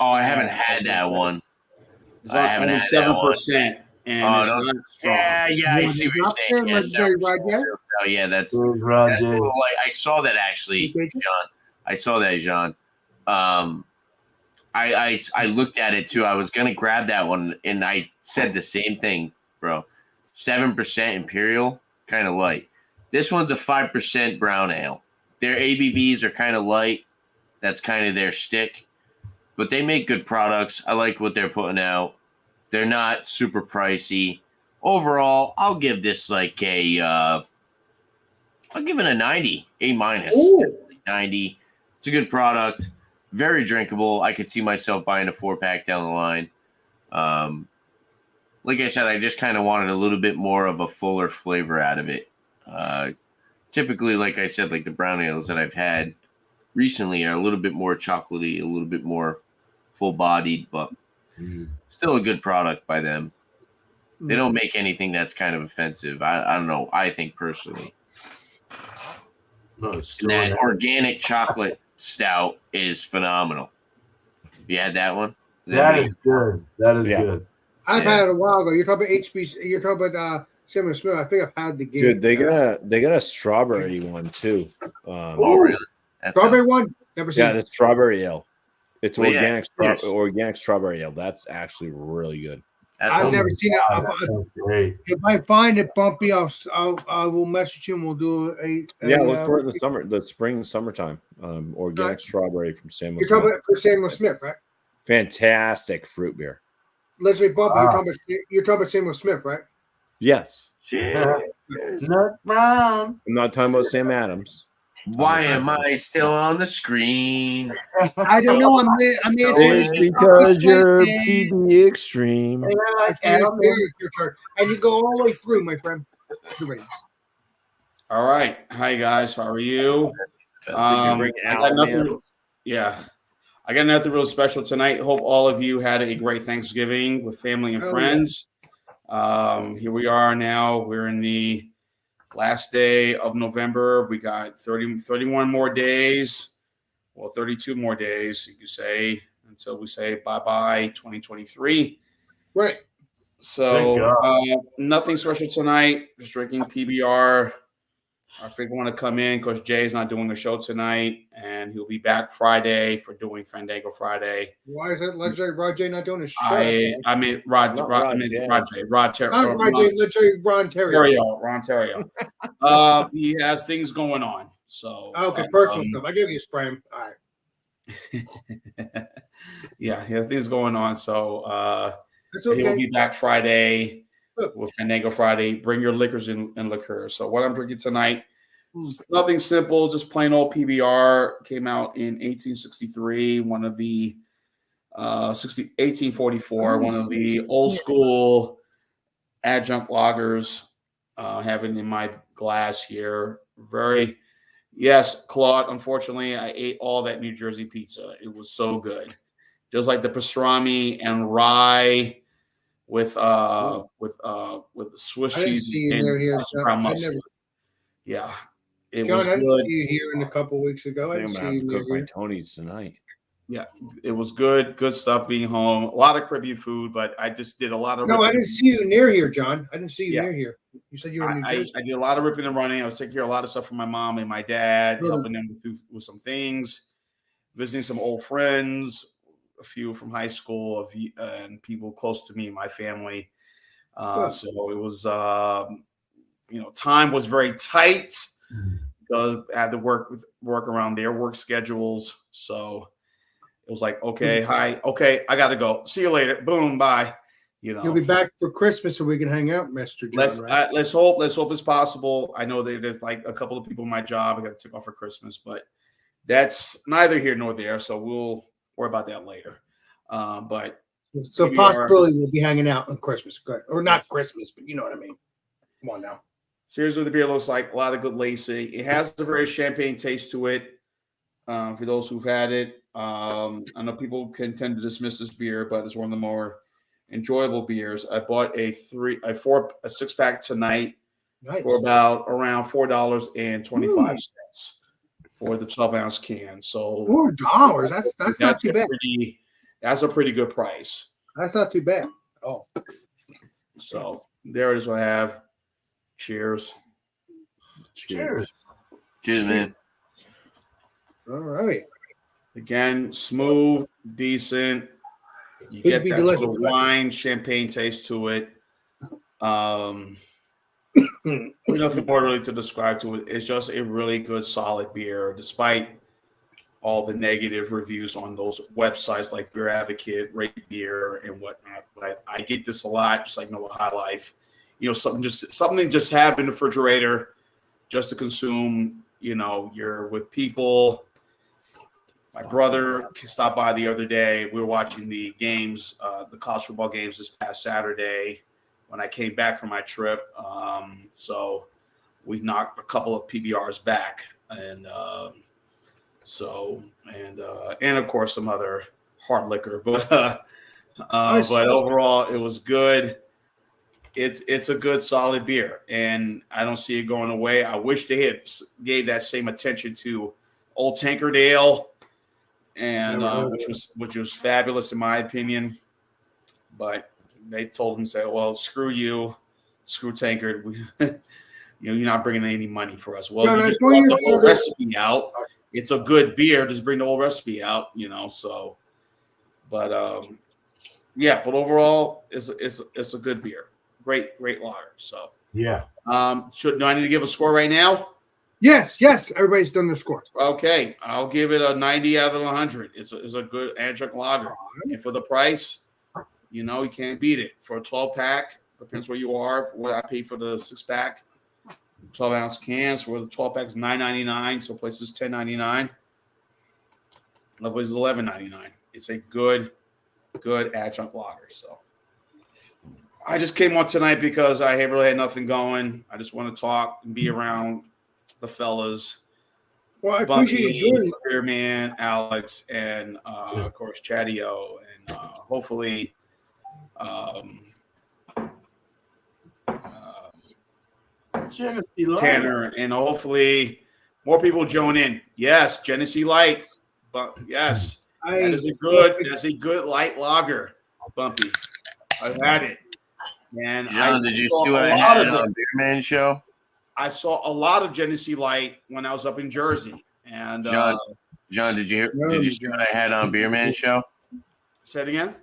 Oh, I haven't had that one. It's only 7%, and it's not strong. Yeah, I see what you're saying. Yeah, that's a little like I saw that actually, John. I saw that, John. I looked at it too. I was gonna grab that one, and I said the same thing, bro. 7% Imperial, kind of light. This one's a 5% brown ale. Their ABVs are kind of light. That's kind of their shtick. But they make good products. I like what they're putting out. They're not super pricey. Overall, I'll give this like I'll give it a 90, A-. 90. It's a good product. Very drinkable. I could see myself buying a 4-pack down the line. Like I said, I just kind of wanted a little bit more of a fuller flavor out of it. Typically, like I said, like the brown ales that I've had recently are a little bit more chocolatey, a little bit more full-bodied, but still a good product by them. They don't make anything that's kind of offensive. I don't know. I think personally. No, that organic chocolate stout is phenomenal. You had that one? That is good. That is good. I've had it a while ago. You're talking about HBC. You're talking about Samuel Smith. I think I've had the game. Dude, they got a strawberry one too. Oh, really? Strawberry one? Never seen. Yeah, the strawberry ale. It's organic strawberry ale. That's actually really good. I've never seen it. If I find it, Bumpy, I will message you and we'll do look for it in the summertime. Organic strawberry from Samuel. You're talking about for Samuel Smith, right? Fantastic fruit beer. Legendary Bumpy, you're talking about Samuel Smith, right? Yes. Nut brown. I'm not talking about Sam Adams. Why am I still on the screen? I don't know. I'm answering It's this because you're question. PB Extreme. And I like It's Adam. your turn. And you go all the way through, my friend. You're ready. All right. Hi, guys. How are you? I got nothing. Yeah. I got nothing real special tonight. Hope all of you had a great Thanksgiving with family and friends. Here we are now. We're in the last day of November. We got 31 more days. Well, 32 more days, you could say, until we say bye-bye 2023. Right. So nothing special tonight. Just drinking PBR. I think I want to come in because Jay's not doing the show tonight, and he'll be back Friday for doing Fandango Friday. Why is that Legendary Rod J not doing his show? I mean Rod Terrio. Legendary Ron Terrio. Ron Terrio. He has things going on. So okay, personal stuff. I give you a spray. All right. Yeah, he has things going on. So it's okay. He'll be back Friday with Fandango Friday. Bring your liquors and liquor. So what I'm drinking tonight, nothing simple, just plain old PBR. Came out in 1863. One of the 1844. One of the old school adjunct lagers. Having in my glass here. Yes, Claude. Unfortunately, I ate all that New Jersey pizza. It was so good, just like the pastrami and rye with Swiss cheese and brown mustard. Yeah, it was good. I didn't see you here in a couple of weeks ago. I didn't see you cook my Tony's tonight. Yeah, it was good. Good stuff being home. A lot of Caribbean food, but I just did a lot of. No, I didn't see you near here, John. I didn't see you near here. You said you were in New Jersey. I did a lot of ripping and running. I was taking care of a lot of stuff for my mom and my dad, helping them with some things, visiting some old friends, a few from high school, and people close to me and my family. So it was, time was very tight because I had to work around their work schedules. So it was like, okay, I got to go. See you later. Boom, bye. You'll be back for Christmas so we can hang out, Mr. John. Let's hope it's possible. I know that there's like a couple of people in my job I got to take off for Christmas, but that's neither here nor there. So we'll worry about that later. But so possibility we'll be hanging out on Christmas, good or not Christmas, but you know what I mean. Come on now. So here's what the beer looks like. A lot of good lacing. It has a very champagne taste to it. For those who've had it, I know people can tend to dismiss this beer, but it's one of the more enjoyable beers. I bought a 6-pack tonight for around $4.25 for the 12-ounce can. So $4. That's not too bad. That's a pretty good price. That's not too bad at all. So there is what I have. Cheers. Cheers, man. All right. Again, smooth, decent. You get that sort of wine, champagne taste to it. Nothing more really to describe to it. It's just a really good, solid beer, despite all the negative reviews on those websites like Beer Advocate, Rate Beer, and whatnot. But I get this a lot, just like Miller High Life. Something just have in the refrigerator, just to consume. You're with people. My brother stopped by the other day. We were watching the games, the college football games this past Saturday when I came back from my trip. So we knocked a couple of PBRs back, and of course some other hard liquor. But overall, it was good. It's a good, solid beer, and I don't see it going away. I wish they gave that same attention to Old Tankard Ale. And which was fabulous in my opinion, but they told him, say, well, screw you, screw Tankard. You're not bringing any money for us. Well, you just brought the whole recipe out. It's a good beer. Just bring the whole recipe out, So, but but overall, it's a good beer. Great lager. So yeah. Do I need to give a score right now? Yes. Everybody's done their score. Okay, I'll give it a 90 out of 100. It's a good adjunct lager, and for the price, you can't beat it. For a 12-pack, depends where you are. For what I paid for the 6-pack, 12-ounce cans. For the 12-pack is $9.99. So places $10.99. Other places $11.99. It's a good adjunct lager. So I just came on tonight because I really had nothing going. I just want to talk and be around the fellas. Well, I appreciate you joining. Spearman, Alex, and of course Chatio, and hopefully Tanner, and hopefully more people join in. Yes, Genesee Light, but yes, that's a good light lager, Bumpy. I've had it, and John, did you see what I had on Beer Man Show? I saw a lot of Genesee Light when I was up in Jersey, and John, did you see what I had on Beer Man Show? Say it again.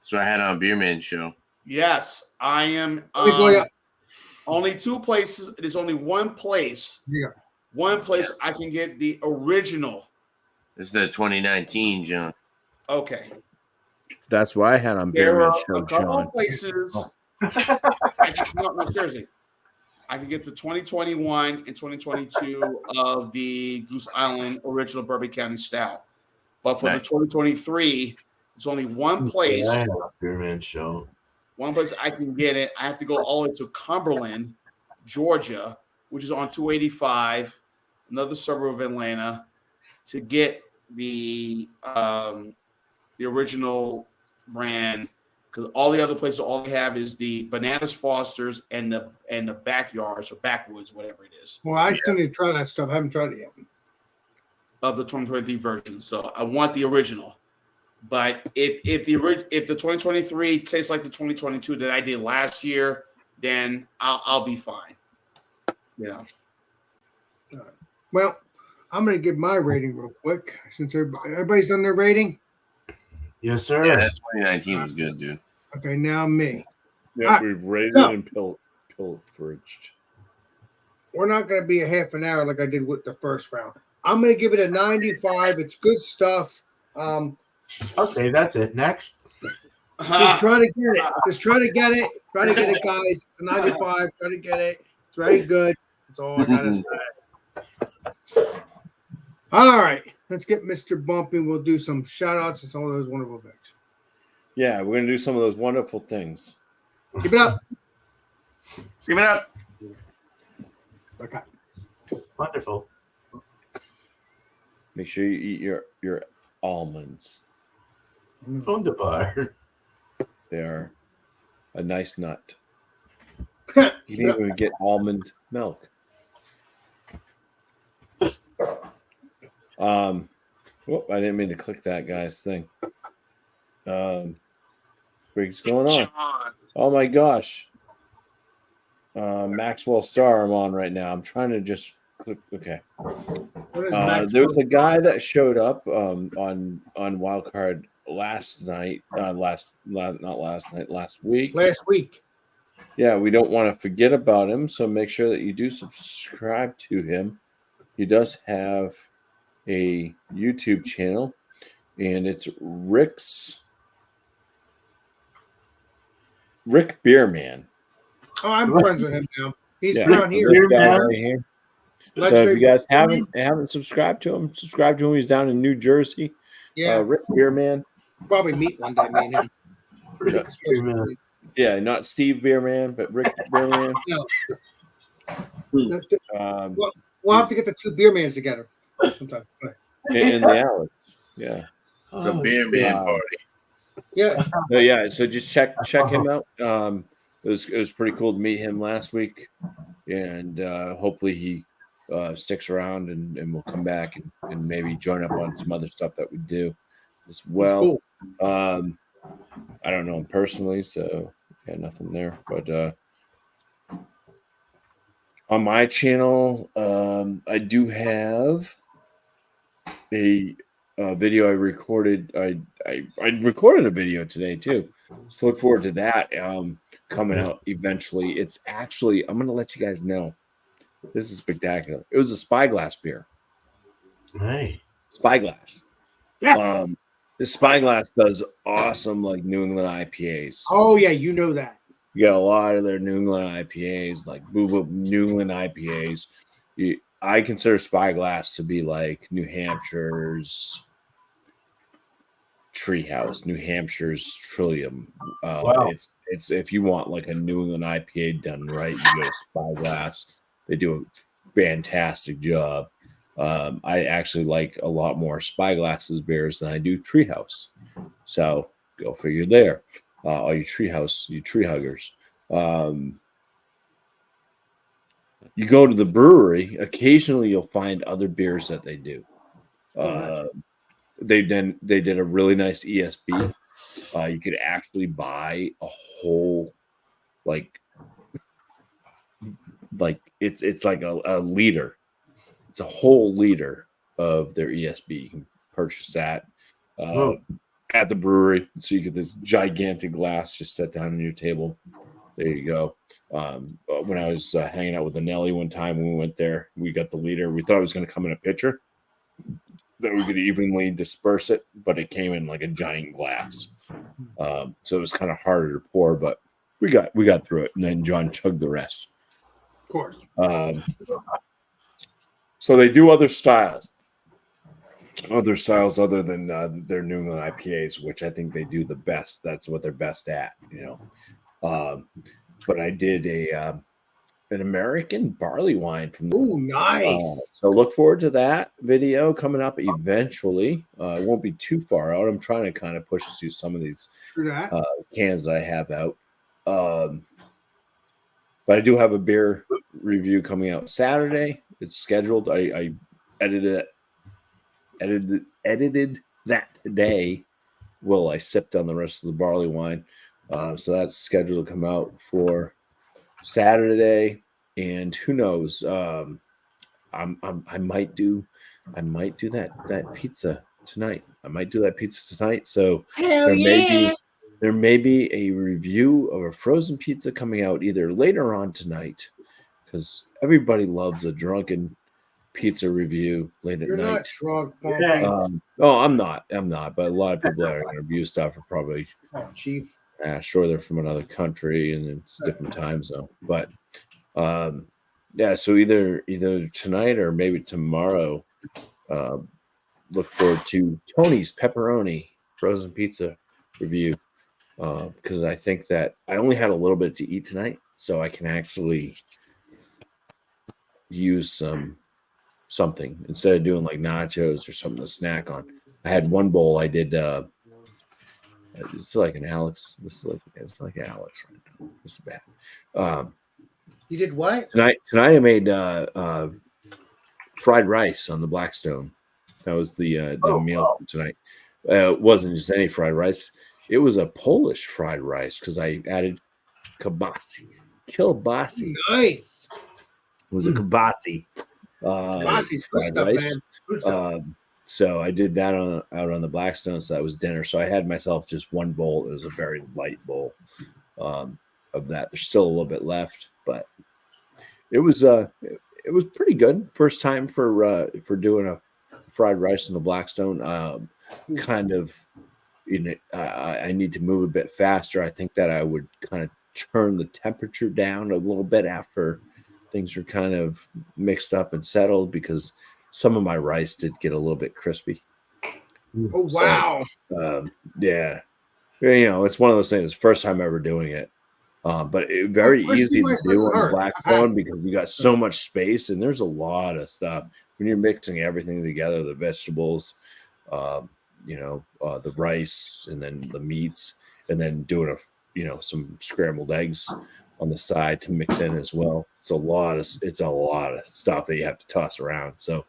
So I had on Beer Man Show. Yes, I am. Only 2 places. There's only one place. Yeah. One place I can get the original. It's the 2019, John. Okay. That's why I had on Beer Man Show, a couple John. of places. No, seriously. I can get the 2021 and 2022 of the Goose Island original Bourbon County Stout. But for the 2023, there's only one place. Beer Man Show. One place I can get it. I have to go all the way to Cumberland, Georgia, which is on 285, another suburb of Atlanta, to get the original brand. Because all the other places, all they have is the Bananas Fosters and the Backyards or Backwoods, whatever it is. Well, I still need to try that stuff. I haven't tried it yet. Of the 2023 version, so I want the original. But if the 2023 tastes like the 2022 that I did last year, then I'll be fine. Yeah. Well, I'm going to give my rating real quick since everybody's done their rating. Yes, sir. Yeah, that 2019 was good, dude. Okay, now me. Yeah, we've rated and pilferaged. We're not going to be a half an hour like I did with the first round. I'm going to give it a 95. It's good stuff. Okay, that's it. Next. Just try to get it. Just try to get it. Try to get it, guys. It's a 95. Try to get it. It's very good. That's all I got to say. All right. Let's get Mr. Bumping. We'll do some shout-outs and some of those wonderful things. Yeah, we're going to do some of those wonderful things. Keep it up. Give it up. Okay. Wonderful. Make sure you eat your almonds. Wunderbar. They are a nice nut. You can even get almond milk. Whoop, I didn't mean to click that guy's thing. What's going on? Oh my gosh. Maxwell Star I'm on right now. I'm trying to just click. Okay. There was a guy that showed up on WildCard last night. Last week. Last week. Yeah, we don't want to forget about him, so make sure that you do subscribe to him. He does have a YouTube channel, and it's Rick Beerman. Oh, I'm friends with him now. He's down here. Right here. So if you guys haven't subscribed to him, subscribe to him. He's down in New Jersey. Yeah, Rick Beerman. Probably meet one day, me and him. Rick Beerman. Yeah, not Steve Beerman, but Rick Beerman. No. We'll have to get the two Beermans together sometime. And the Alex. Yeah. It's a beer man party. Yeah. So just check him out. It was pretty cool to meet him last week, and hopefully he sticks around and we'll come back and maybe join up on some other stuff that we do as well. Cool. I don't know him personally, so yeah, nothing there. But on my channel, I do have a video I recorded. I recorded a video today too. So look forward to that coming out eventually. It's actually, I'm going to let you guys know. This is spectacular. It was a Spyglass beer. Hey. Spyglass. Yes. The Spyglass does awesome like New England IPAs. Oh yeah, you know that. You got a lot of their New England IPAs, like New England IPAs. I consider Spyglass to be like New Hampshire's Treehouse, New Hampshire's Trillium. Wow. It's if you want like a New England IPA done right, you go to Spyglass. They do a fantastic job. I actually like a lot more Spyglass's beers than I do Treehouse. So go figure there. All you tree huggers. You go to the brewery, occasionally you'll find other beers that they do. They did a really nice ESB. You could actually buy a whole like it's like a liter. It's a whole liter of their ESB. You can purchase that at the brewery. So you get this gigantic glass just set down on your table. There you go. When I was hanging out with Anelli one time when we went there, we got the liter. We thought it was going to come in a pitcher that we could evenly disperse it, but it came in like a giant glass. So it was kind of harder to pour, but we got through it. And then John chugged the rest. Of course. So they do other styles other than their New England IPAs, which I think they do the best. That's what they're best at, you know. But I did an American barley wine from. Oh, nice! So look forward to that video coming up eventually. It won't be too far out. I'm trying to kind of push through some of these cans that I have out. But I do have a beer review coming out Saturday. It's scheduled. I edited that today. Well, I sipped on the rest of the barley wine. So that's scheduled to come out for Saturday, and who knows? I might do that pizza tonight. So there may be a review of a frozen pizza coming out either later on tonight, because everybody loves a drunken pizza review late at night. You're not drunk, I'm not. But a lot of people that are going to review stuff are probably Chief. Sure, they're from another country and it's a different time zone. But yeah, so either tonight or maybe tomorrow, look forward to Tony's pepperoni frozen pizza review, because I think that I only had a little bit to eat tonight, so I can actually use something instead of doing like nachos or something to snack on. I had one bowl. I did. It's like an Alex. It's like Alex right now. This is bad. You did what? Tonight I made fried rice on the Blackstone. That was the meal tonight. It wasn't just any fried rice. It was a Polish fried rice because I added kielbasi. Nice. It was a kielbasi. Kielbasi's good fried stuff, rice. man. Good stuff. So I did that out on the Blackstone. So that was dinner. So I had myself just one bowl. It was a very light bowl of that. There's still a little bit left, but it was pretty good. First time for doing a fried rice in the Blackstone. Kind of, I need to move a bit faster. I think that I would kind of turn the temperature down a little bit after things are kind of mixed up and settled, because some of my rice did get a little bit crispy. Oh, wow. So, yeah. It's one of those things. First time ever doing it. But very easy to do on the Blackstone because you got so much space and there's a lot of stuff. When you're mixing everything together, the vegetables, the rice, and then the meats, and then doing some scrambled eggs on the side to mix in as well. It's a lot of stuff that you have to toss around. So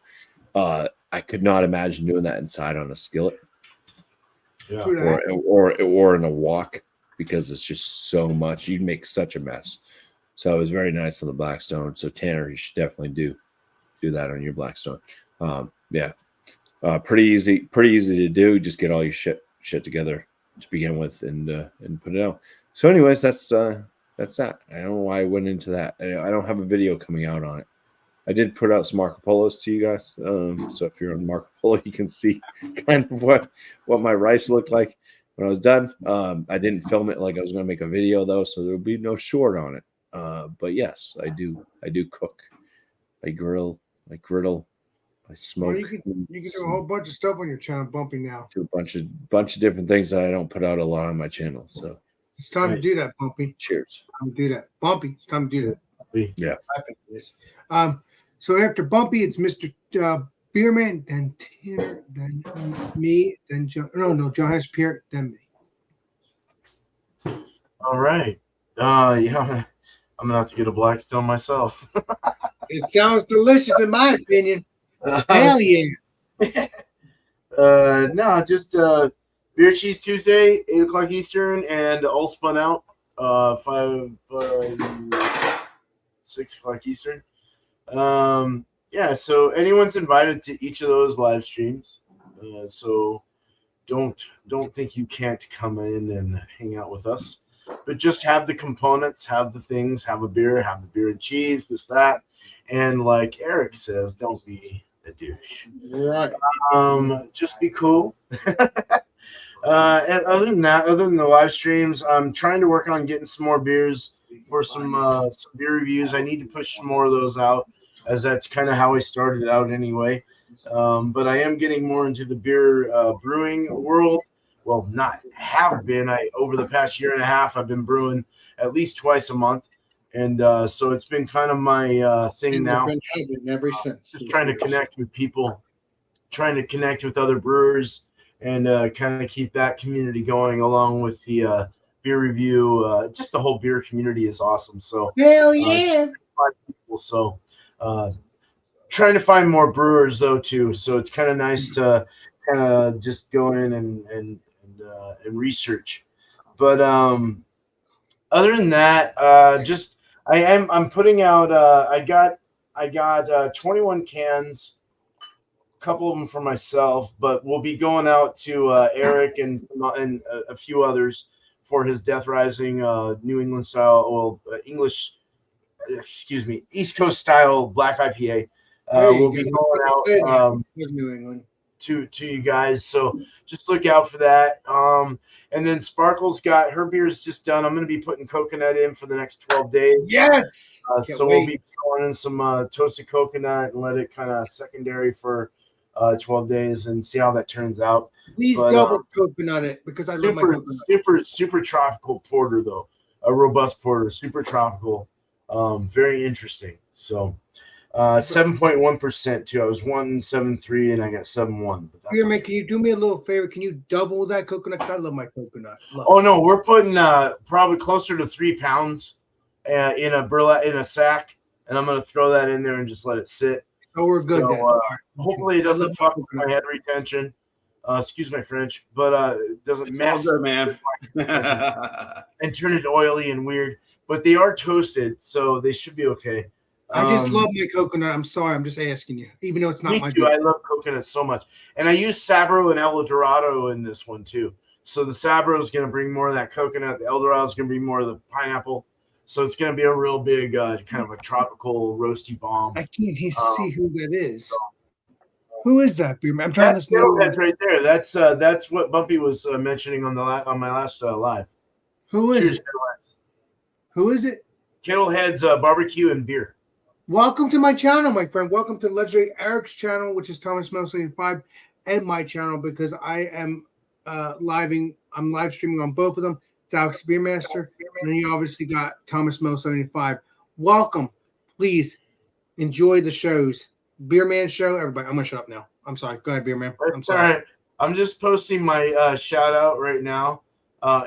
I could not imagine doing that inside on a skillet, or in a wok, because it's just so much. You'd make such a mess. So it was very nice on the Blackstone. So Tanner, you should definitely do that on your Blackstone. Pretty easy to do. Just get all your shit together to begin with and put it out. So anyways, that's that. I don't know why I went into that. I don't have a video coming out on it. I did put out some Marco Polos to you guys. So if you're on Marco Polo, you can see kind of what my rice looked like when I was done. I didn't film it like I was going to make a video though, so there will be no short on it. But yes, I do cook. I grill. I griddle. I smoke. Well, you can do a whole bunch of stuff on your channel, Bumpy. Now do a bunch of different things that I don't put out a lot on my channel. So it's time to do that, Bumpy. Cheers. Time to do that, Bumpy. It's time to do that. Yeah. I think it is. So after Bumpy, it's Mr. Beerman, then Tanner, then me, then John. No, John has Pierre, then me. All right. Yeah, I'm gonna have to get a Blackstone myself. It sounds delicious, in my opinion. Hell yeah. No, just Beer Cheese Tuesday, 8 o'clock Eastern, and All Spun Out, 6 o'clock Eastern. Yeah, so anyone's invited to each of those live streams. So don't think you can't come in and hang out with us. But just have the components, have the things, have the beer and cheese, this, that. And like Eric says, don't be a douche. Right. Just be cool. And other than the live streams, I'm trying to work on getting some more beers for some beer reviews. I need to push some more of those out, as that's kind of how I started out anyway. But I am getting more into the beer brewing world. Well, not have been. Over the past year and a half, I've been brewing at least twice a month. And so it's been kind of my thing now. Ever since. Just trying to connect with people, trying to connect with other brewers, and kind of keep that community going along with the beer review. Just the whole beer community is awesome. So hell yeah. So trying to find more brewers though too. So it's kind of nice to kind of just go in and research. But other than that, I'm putting out. I got 21 cans. A couple of them for myself, but we'll be going out to Eric and a few others for his Death Rising New England style, East Coast style black IPA. We'll be going out New England to you guys, so just look out for that. And then Sparkle's got her beer's just done. I'm going to be putting coconut in for the next 12 days. Yes. So we'll be throwing in some toasted coconut and let it kind of secondary for 12 days and see how that turns out. Please double coconut it, because I love my coconut. Super tropical porter though, a robust porter, super tropical, very interesting. So 7.1% too. I was 1.73 and I got 7.1. Here, man, can you do me a little favor? Can you double that coconut? Because I love my coconut. No, we're putting probably closer to 3 pounds in a sack, and I'm gonna throw that in there and just let it sit. Oh, we're good. Hopefully it doesn't fuck with my head retention. Excuse my French, but it doesn't mess, all good, man. and turn it oily and weird. But they are toasted, so they should be okay. I just love my coconut. I'm sorry, I'm just asking you, even though it's not me my too. I love coconut so much, and I use Sabro and El Dorado in this one too. So the Sabro is going to bring more of that coconut. The El Dorado is going to bring more of the pineapple. So it's going to be a real big kind of a tropical roasty bomb. I can't see who that is. Who is that? I'm trying to know. That's right there. That's what Bumpy was mentioning on my last live. Who is it? Who is it? Kettleheads Barbecue and Beer. Welcome to my channel, my friend. Welcome to legendary Eric's channel, which is Thomas Mel 75, and my channel, because I am I'm live streaming on both of them. It's Alex Beermaster, and then you obviously got Thomas Mel 75. Welcome. Please enjoy the shows. Beerman show, everybody. I'm gonna shut up now. I'm sorry. Go ahead, Beerman. I'm sorry. All right. I'm just posting my shout out right now.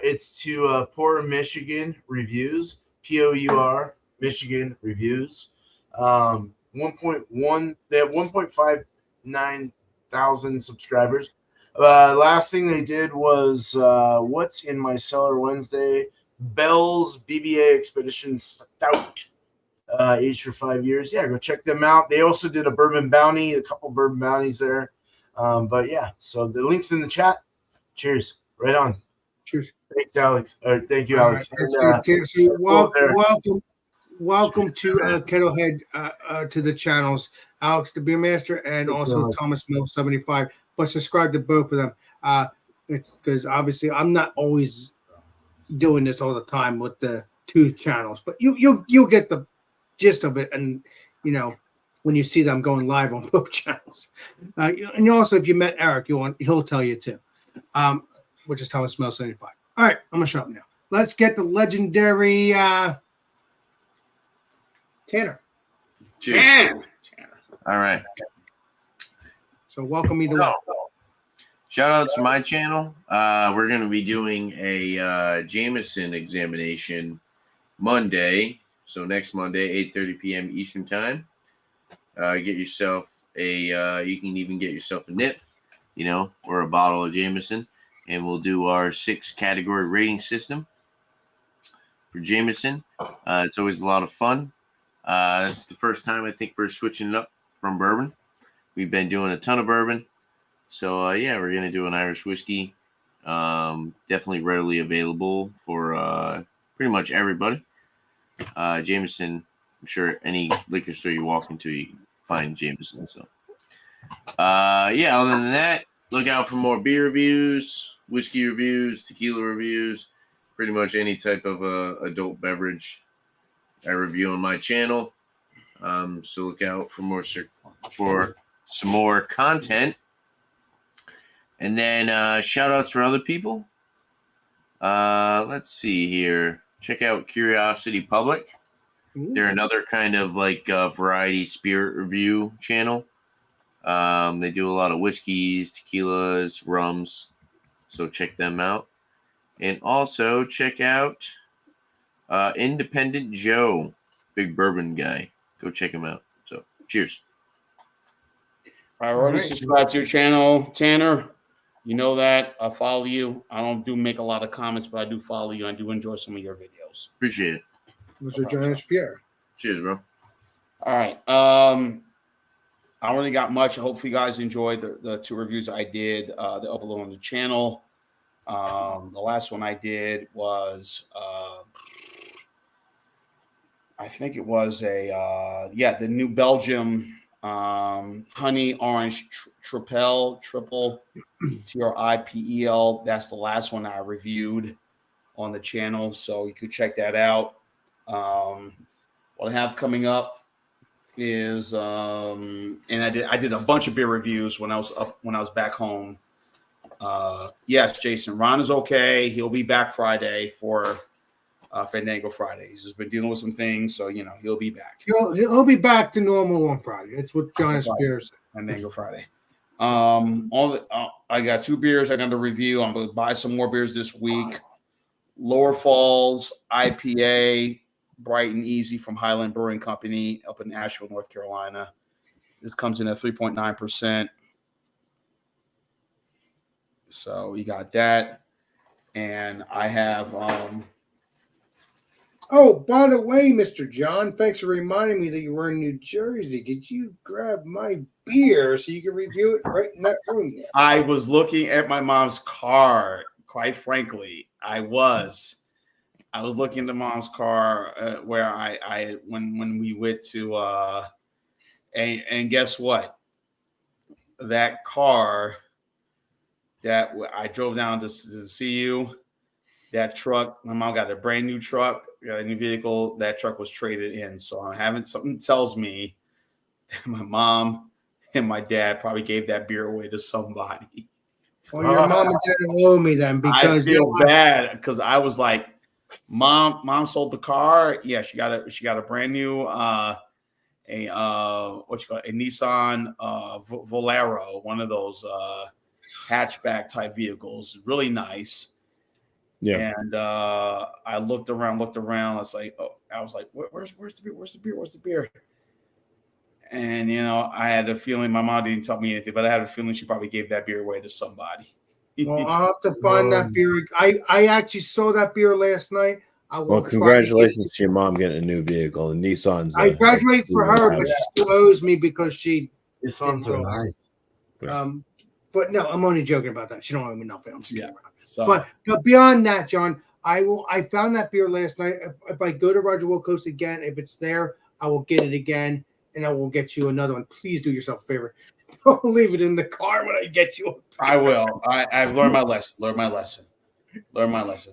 It's to Pour Michigan Reviews, POUR Michigan Reviews. 1.1. They have 1.59 thousand subscribers. Last thing they did was What's in My Cellar Wednesday, Bell's BBA Expedition Stout, aged for 5 years. Yeah, go check them out. They also did a Bourbon Bounty, a couple Bourbon Bounties there. But yeah, so the link's in the chat. Cheers. Right on. Cheers. Thanks, Alex. Thank you, Alex. Right, welcome. welcome to Kettlehead to the channels, Alex the Beer Master, and also Thomas Mill 75. But subscribe to both of them. It's because obviously I'm not always doing this all the time with the two channels, but you'll get the gist of it, and when you see them going live on both channels. And also, if you met Eric, he'll tell you too, which is Thomas Mill 75. All right, I'm gonna shut up now. Let's get the legendary Tanner. Tanner. All right. So welcome either way. Shout outs to my channel. We're going to be doing a Jameson examination Monday. So next Monday, 8:30 p.m. Eastern time. Get yourself you can even get yourself a nip, or a bottle of Jameson. And we'll do our 6-category rating system for Jameson. It's always a lot of fun. This is the first time I think we're switching it up from bourbon. We've been doing a ton of bourbon. So, we're going to do an Irish whiskey. Definitely readily available for pretty much everybody. Jameson, I'm sure any liquor store you walk into, you can find Jameson. So, other than that, look out for more beer reviews, whiskey reviews, tequila reviews, pretty much any type of adult beverage I review on my channel. So look out for some more content. And then shout outs for other people. Let's see here. Check out Curiosity Public. They're another kind of like variety spirit review channel. They do a lot of whiskeys, tequilas, rums. So check them out. And also check out Independent Joe, big bourbon guy. Go check him out. So cheers. I already subscribed to your channel, Tanner. You know that. I follow you. I don't make a lot of comments, but I do follow you. I do enjoy some of your videos. Appreciate it. Mr. Jonas Pierre. Cheers, bro. All right. I don't really got much. Hopefully you guys enjoyed the 2 reviews I did. They're uploaded on the channel. The last one I did was I think it was the New Belgium honey orange triple TRIPEL. That's the last one I reviewed on the channel, so you could check that out. What I have coming up is and I did a bunch of beer reviews when I was back home. Yes, Jason, Ron is okay. He'll be back Friday for Fandango Friday. He's just been dealing with some things, so he'll be back. He'll be back to normal on Friday. That's what Jonas Pierre said. Fandango Friday. I got 2 beers I got to review. I'm going to buy some more beers this week. Lower Falls IPA, Bright and Easy from Highland Brewing Company up in Asheville, North Carolina. This comes in at 3.9%. So you got that. And I have oh, by the way, Mr. John, thanks for reminding me that you were in New Jersey. Did you grab my beer so you can review it right in that room? I was looking at my mom's car, quite frankly. I was looking at mom's car where I when we went to and guess what? That car that I drove down to see you, that truck, my mom got a brand new truck, got a new vehicle. That truck was traded in. So I'm having something tells me that my mom and my dad probably gave that beer away to somebody. Well, your mom and dad owe me then, because I feel bad because I was like, mom sold the car. Yeah, she got a brand new a Nissan Volero, one of those hatchback type vehicles, really nice. Yeah. And I looked around. I was like, where's the beer? And I had a feeling, my mom didn't tell me anything, but I had a feeling she probably gave that beer away to somebody. Well, I'll have to find that beer. I actually saw that beer last night. Well, congratulations to your mom getting a new vehicle. The Nissan's. I graduate for her, but she still owes me because she. Nissans are nice. But no, I'm only joking about that. She don't owe me nothing. I'm just kidding around. So. But beyond that, John, I found that beer last night. If I go to Roger Will Coast again, if it's there, I will get it again, and I will get you another one. Please do yourself a favor. Don't leave it in the car when I get you. I will. I've learned my lesson. Learn my lesson.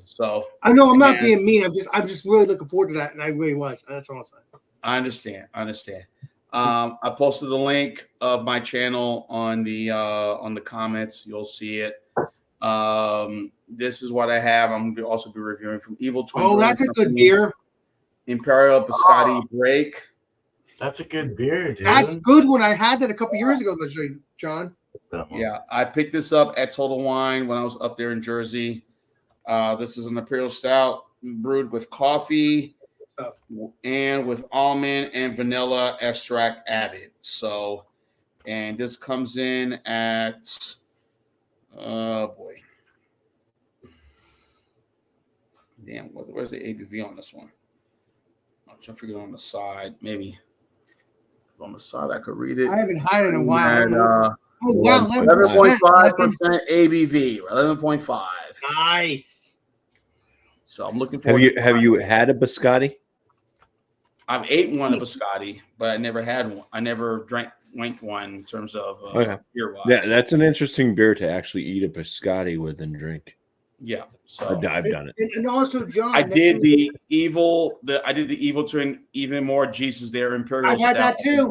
So I know I'm not being mean. I'm just really looking forward to that, and I really was. That's all I'm saying. I understand. I posted the link of my channel on the comments. You'll see it. This is what I have. I'm going to also be reviewing from Evil Twin. Oh, that's a good beer. Imperial Biscotti Break. That's a good beer, dude. That's good one. I had that a couple years ago, John. Yeah, I picked this up at Total Wine when I was up there in Jersey. This is an Imperial Stout brewed with coffee and with almond and vanilla extract added. So, and this comes in at, boy. Damn, where's the ABV on this one? I'm trying to figure it on the side. Maybe on the side I could read it. I haven't had it in a while. And, oh, wow, 11.5% ABV. 11.5. Nice. So I'm looking Have forward. you had a biscotti? I've ate one of a Biscotti, but I never had one. I never drank one in terms of beer wise. Yeah, that's an interesting beer to actually eat a biscotti with and drink. Yeah, so I've done it. And also, John, I did the evil twin, even more Jesus there Imperial. I had that too.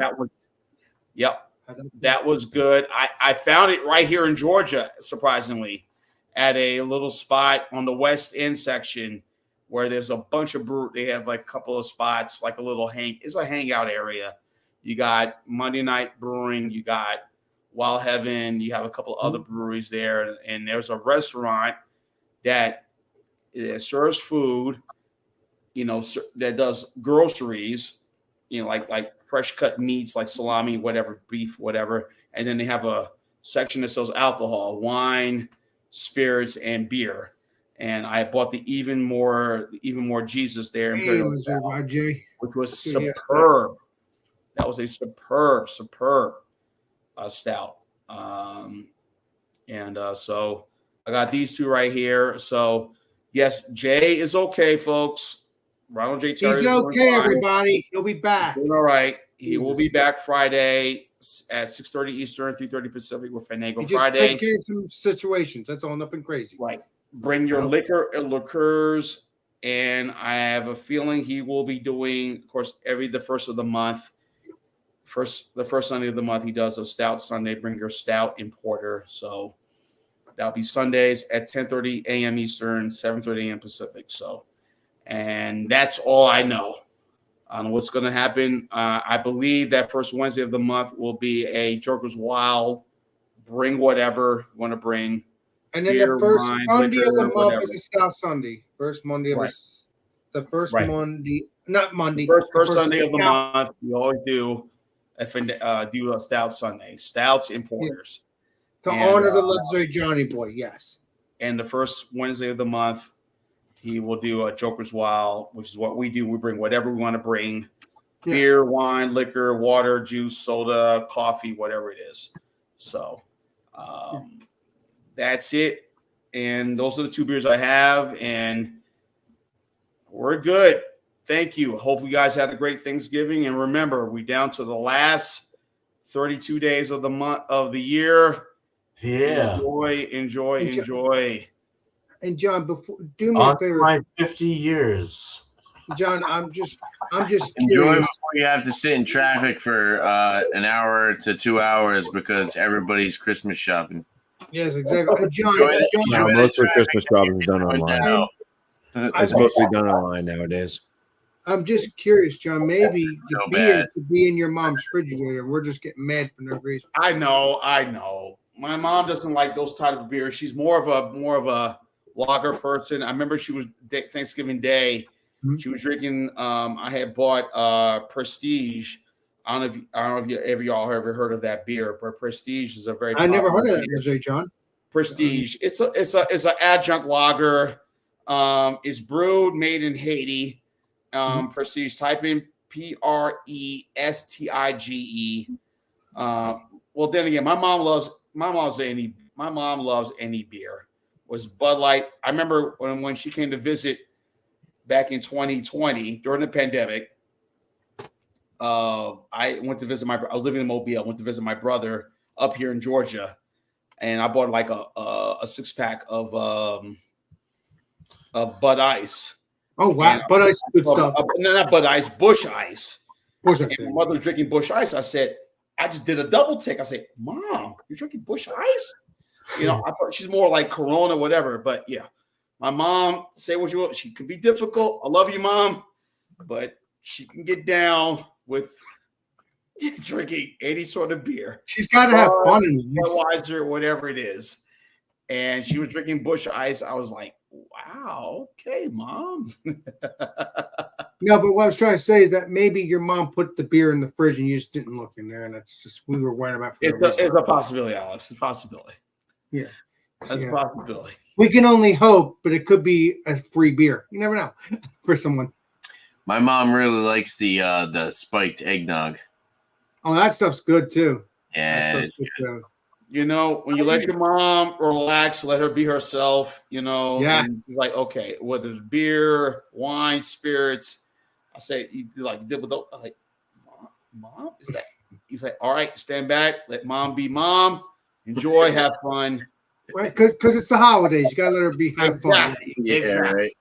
That was good. I found it right here in Georgia, surprisingly, at a little spot on the West End section where there's a bunch of brew. They have like a couple of spots, like a little it's a hangout area. You got Monday Night Brewing, you got Wild Heaven, you have a couple other breweries there, and there's a restaurant that serves food, that does groceries, like fresh cut meats, like salami, whatever, beef, whatever. And then they have a section that sells alcohol, wine, spirits, and beer. And I bought the even more Jesus there, Imperial Stout, which was superb. That was a superb stout. So I got these two right here. So yes, Jay is okay, folks. Ronald J. Terry. He's okay, everybody. He'll be back. Doing all right. He will be back Friday at 6:30 Eastern, 3:30 Pacific with Finago Friday. Just take care of some situations. That's all. Nothing crazy. Right. Bring your liqueurs, and I have a feeling he will be doing, of course, the first of the month. The first Sunday of the month, he does a Stout Sunday. Bring your stout and porter. So that'll be Sundays at 10:30 a.m. Eastern, 7:30 a.m. Pacific. So, and that's all I know on what's going to happen. I believe that first Wednesday of the month will be a Joker's Wild. Bring whatever you want to bring. And then beer, the first wine, Monday liquor, of the month whatever. is a Stout Sunday. First Monday of the first Right. Monday, not Monday. First Sunday of the month, we always do a Stout Sunday. Stouts and porters. To honor the legendary Johnny Boy, yes. And the first Wednesday of the month, he will do a Joker's Wild, which is what we do. We bring whatever we want to bring. Yeah. Beer, wine, liquor, water, juice, soda, coffee, whatever it is. So that's it. And those are the two beers I have. And we're good. Thank you. Hope you guys had a great Thanksgiving. And remember, we're down to the last 32 days of the month of the year. Yeah. Enjoy. And John, do me a favor. My 50 years. John, I'm just enjoy curious. before you have to sit in traffic for an hour to 2 hours because everybody's Christmas shopping. Yes, exactly. John, Most of the Christmas shopping is done online. It's mostly done online nowadays. I'm just curious, John. Maybe the So beer bad. could be in your mom's refrigerator. We're just getting mad for no reason. I know. My mom doesn't like those type of beers. She's more of a lager person. I remember she was Thanksgiving Day. Mm-hmm. She was drinking. I had bought Prestige. I don't know if y'all ever heard of that beer, but Prestige is a very. I never heard of that, beer. Jose John. Prestige. It's an adjunct lager. It's brewed, made in Haiti. Prestige. Type in Prestige. Well, then again, my mom loves any beer, was Bud Light. I remember when she came to visit back in 2020 during the pandemic. I went to visit I was living in Mobile. I went to visit my brother up here in Georgia, and I bought like a 6-pack of Bud Ice. Oh wow, And, Bud Ice, good stuff. No, not Bud Ice, Bush Ice. Bush Ice. And my mother was drinking Bush Ice. I said, I just did a double take. I said, Mom, you're drinking Bush Ice? You know, I thought she's more like Corona, whatever. But yeah, my mom, say what you will, she could be difficult. I love you, Mom, but she can get down with drinking any sort of beer. She's got to have fun in it. Budweiser, whatever it is. And she was drinking Bush Ice. I was like, wow, okay, Mom. No, but what I was trying to say is that maybe your mom put the beer in the fridge and you just didn't look in there, and that's just we were worrying about. It's a possibility, Alex. It's a possibility. Yeah, that's a possibility. We can only hope, but it could be a free beer. You never know for someone. My mom really likes the spiked eggnog. Oh, that stuff's good too. Yeah. You know, when you let your mom relax, let her be herself, you know, yes. And it's like, okay, whether it's beer, wine, spirits, I say, like, I'm like, Mom, is that? He's like, all right, stand back, let Mom be Mom, enjoy, have fun. Right, because it's the holidays, you gotta let her be have fun. Yeah, exactly. Right.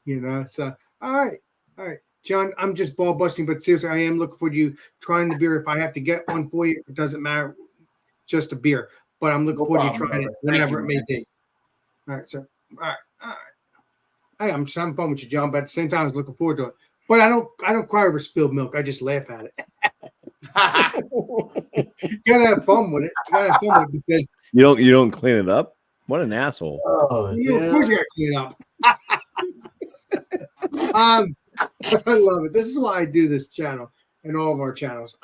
You know, so all right, John. I'm just ball busting, but seriously, I am looking for you trying the beer. If I have to get one for you, it doesn't matter. Just a beer, but I'm looking forward to trying it whenever it may be. All right, so all right. Hey, I'm just having fun with you, John, but at the same time, I was looking forward to it. But I don't cry over spilled milk. I just laugh at it. You gotta have fun with it. You gotta have fun with it because you don't clean it up. What an asshole! Oh, of course you gotta clean it up. I love it. This is why I do this channel and all of our channels.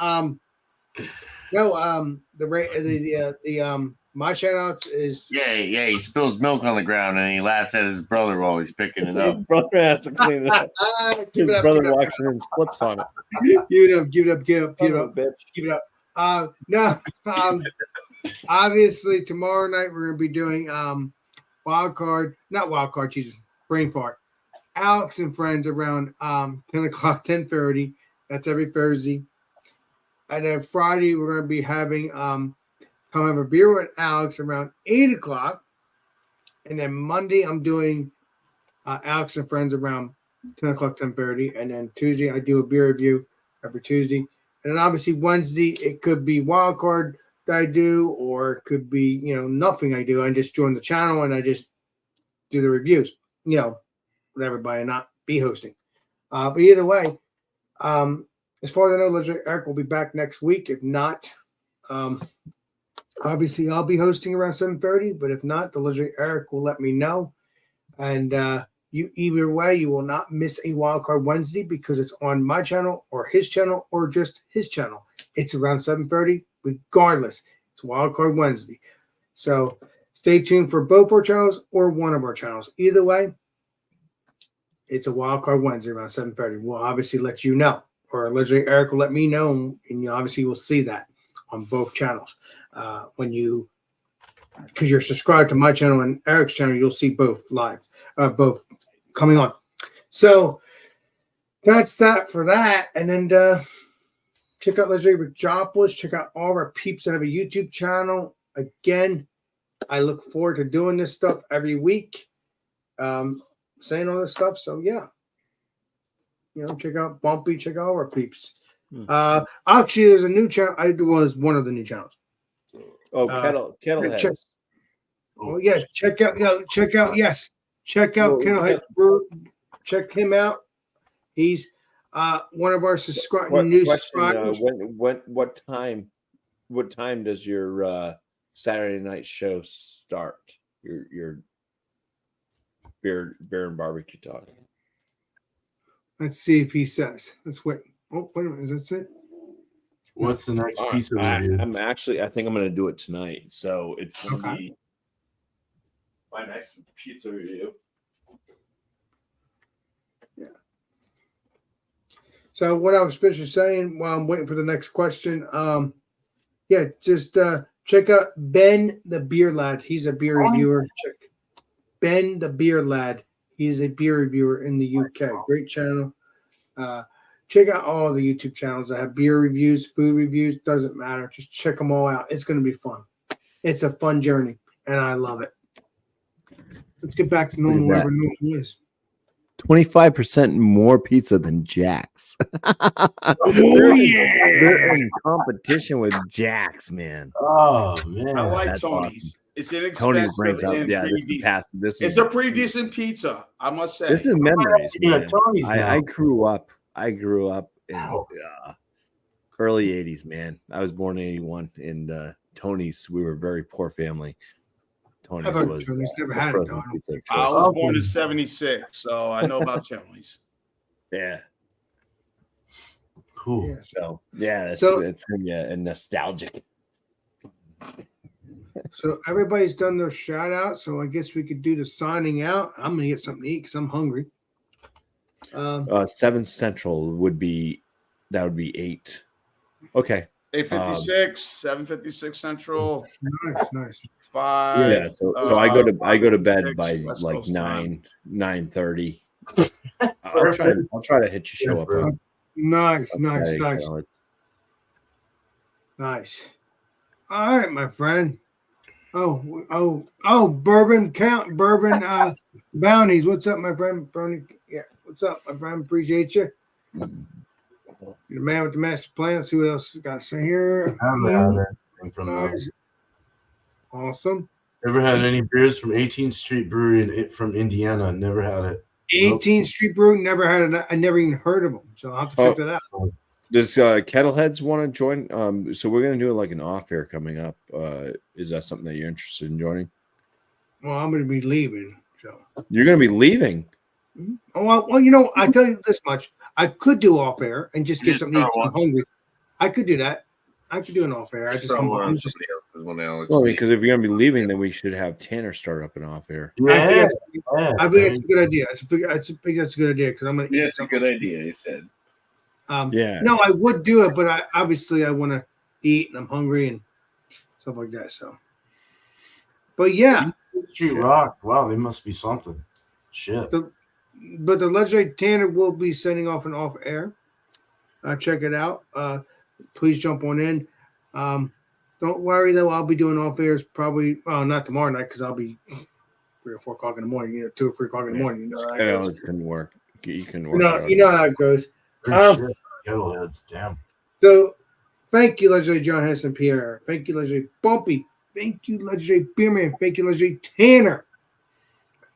My shout outs is he spills milk on the ground and he laughs at his brother while he's picking it up. His brother has to clean it up. His brother walks in and slips on it. Give it up, bitch. Give it up. Obviously tomorrow night we're gonna be doing brain fart. Alex and friends around 10 o'clock, 10:30. That's every Thursday. And then Friday we're gonna be having come have a beer with Alex around 8 o'clock. And then Monday, I'm doing Alex and friends around 10 o'clock, 10:30. And then Tuesday, I do a beer review every Tuesday. And then obviously Wednesday, it could be Wildcard that I do, or it could be, nothing I do. I just join the channel and I just do the reviews, with everybody and not be hosting. But either way, as far as I know, Legendary Eric will be back next week. If not, obviously, I'll be hosting around 7:30, but if not, the Legendary Eric will let me know. And either way, you will not miss a Wildcard Wednesday because it's on my channel or his channel or just his channel. It's around 7:30, regardless. It's Wildcard Wednesday. So stay tuned for both our channels or one of our channels. Either way, it's a Wildcard Wednesday around 7:30. We'll obviously let you know, or Legendary Eric will let me know, and you obviously will see that on both channels. Because you're subscribed to my channel and Eric's channel, you'll see both live, both coming on. So that's that for that. And then check out Legendary Richopolis. Check out all of our peeps that have a YouTube channel. Again, I look forward to doing this stuff every week, saying all this stuff. So yeah, check out Bumpy. Check out all our peeps. Actually, there's a new channel. I was one of the new channels. Oh, Kettleheads. Yeah, check out Kettlehead. Check him out. He's one of our subscribers. What time does your Saturday night show start? Your beer and barbecue talk. Let's see if he says. Let's wait. Oh, wait a minute. Is that it? What's the next piece of review? I think I'm going to do it tonight. So it's going to be my next pizza review. Yeah. So what I was finishing saying while I'm waiting for the next question, just check out Ben the Beer Lad. He's a beer reviewer. Ben the Beer Lad. He's a beer reviewer in the UK. Great channel. Check out all the YouTube channels that have beer reviews, food reviews. Doesn't matter. Just check them all out. It's going to be fun. It's a fun journey, and I love it. Let's get back to normal. Whatever normal is. 25% more pizza than Jack's. They're in competition with Jack's, man. Oh man, I like That's Tony's. awesome. It's inexpensive. Tony's brings up, and yeah, pretty decent. this It's a pretty decent pizza, I must say. This is memories, Yeah, man. Tony's now. I grew up in early 80s, man. I was born in 81, and Tony's, we were a very poor family. Tony's I've heard was Tony's, never the had it, frozen though. pizza of I choice. was born in 76, so I know about Tony's. Yeah. cool. Yeah. So yeah, it's gonna be a nostalgic. So everybody's done their shout out. So I guess we could do the signing out. I'm gonna get something to eat because I'm hungry. 7 Central would be 8. Okay. 8:56, 7:56 Central, Nice. 5. Yeah. So I go to bed 5:56 by West like Coast time. 9:30. I'll try to hit your show up. Nice. Okay, Nice. All right, my friend. Oh, bourbon bounties. What's up, my friend? Bernie? Yeah. What's up, my friend? Appreciate you. You're the man with the master plan. Let's see what else got to say here. Nice. Awesome. Ever had any beers from 18th Street Brewery from Indiana? Never had it. 18th Street Brewery. Never had it. I never even heard of them. So I'll have to check that out. Does Kettleheads want to join? So we're going to do like an off air coming up. Is that something that you're interested in joining? Well, I'm going to be leaving. So You're going to be leaving. Oh, well, I tell you this much. I could do off air and just get something to eat 'cause I'm hungry. I could do that. I could do an off air. I'm just Well, because if you're going to be leaving, then we should have Tanner start up an off air. I think it's a good idea. I think that's a good idea because I'm going to eat. Yeah, it's a good idea. He said. Yeah. No, I would do it, but I want to eat and I'm hungry and stuff like that. So, but yeah, Street Rock. Wow, they must be something. Shit. But the legendary Tanner will be sending off an off air. Check it out. Please jump on in. Don't worry though. I'll be doing off airs probably not tomorrow night because I'll be 3 or 4 o'clock in the morning. 2 or 3 o'clock in the morning. I know it can work. You can work. You know how it goes. Kettleheads, damn. So, thank you, legendary John Henson Pierre. Thank you, legendary Bumpy. Thank you, legendary Beerman. Thank you, legendary Tanner.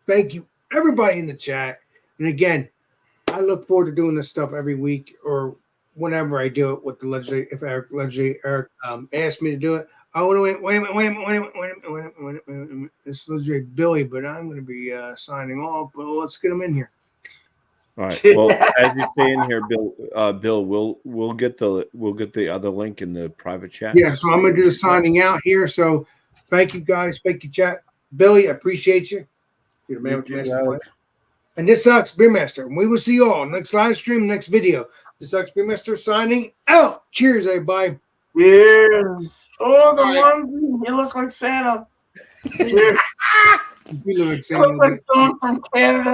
Thank you, everybody in the chat. And again, I look forward to doing this stuff every week or whenever I do it with the legendary. If legendary Eric asked me to do it, wait a minute. It's legendary Billy, but I'm going to be signing off. But let's get him in here. All right. Well, as you stay in here, Bill, we'll get the other link in the private chat. Yeah, so I'm gonna do the signing out here. So thank you guys, thank you, chat. Billy, I appreciate you. You're the man with the master plan. And this sucks, Beermaster. And we will see you all next live stream, next video. This sucks, Beermaster signing out. Cheers, everybody. Cheers. Oh, the onesie. You look like Santa. Cheers. You look like You look like someone from Canada.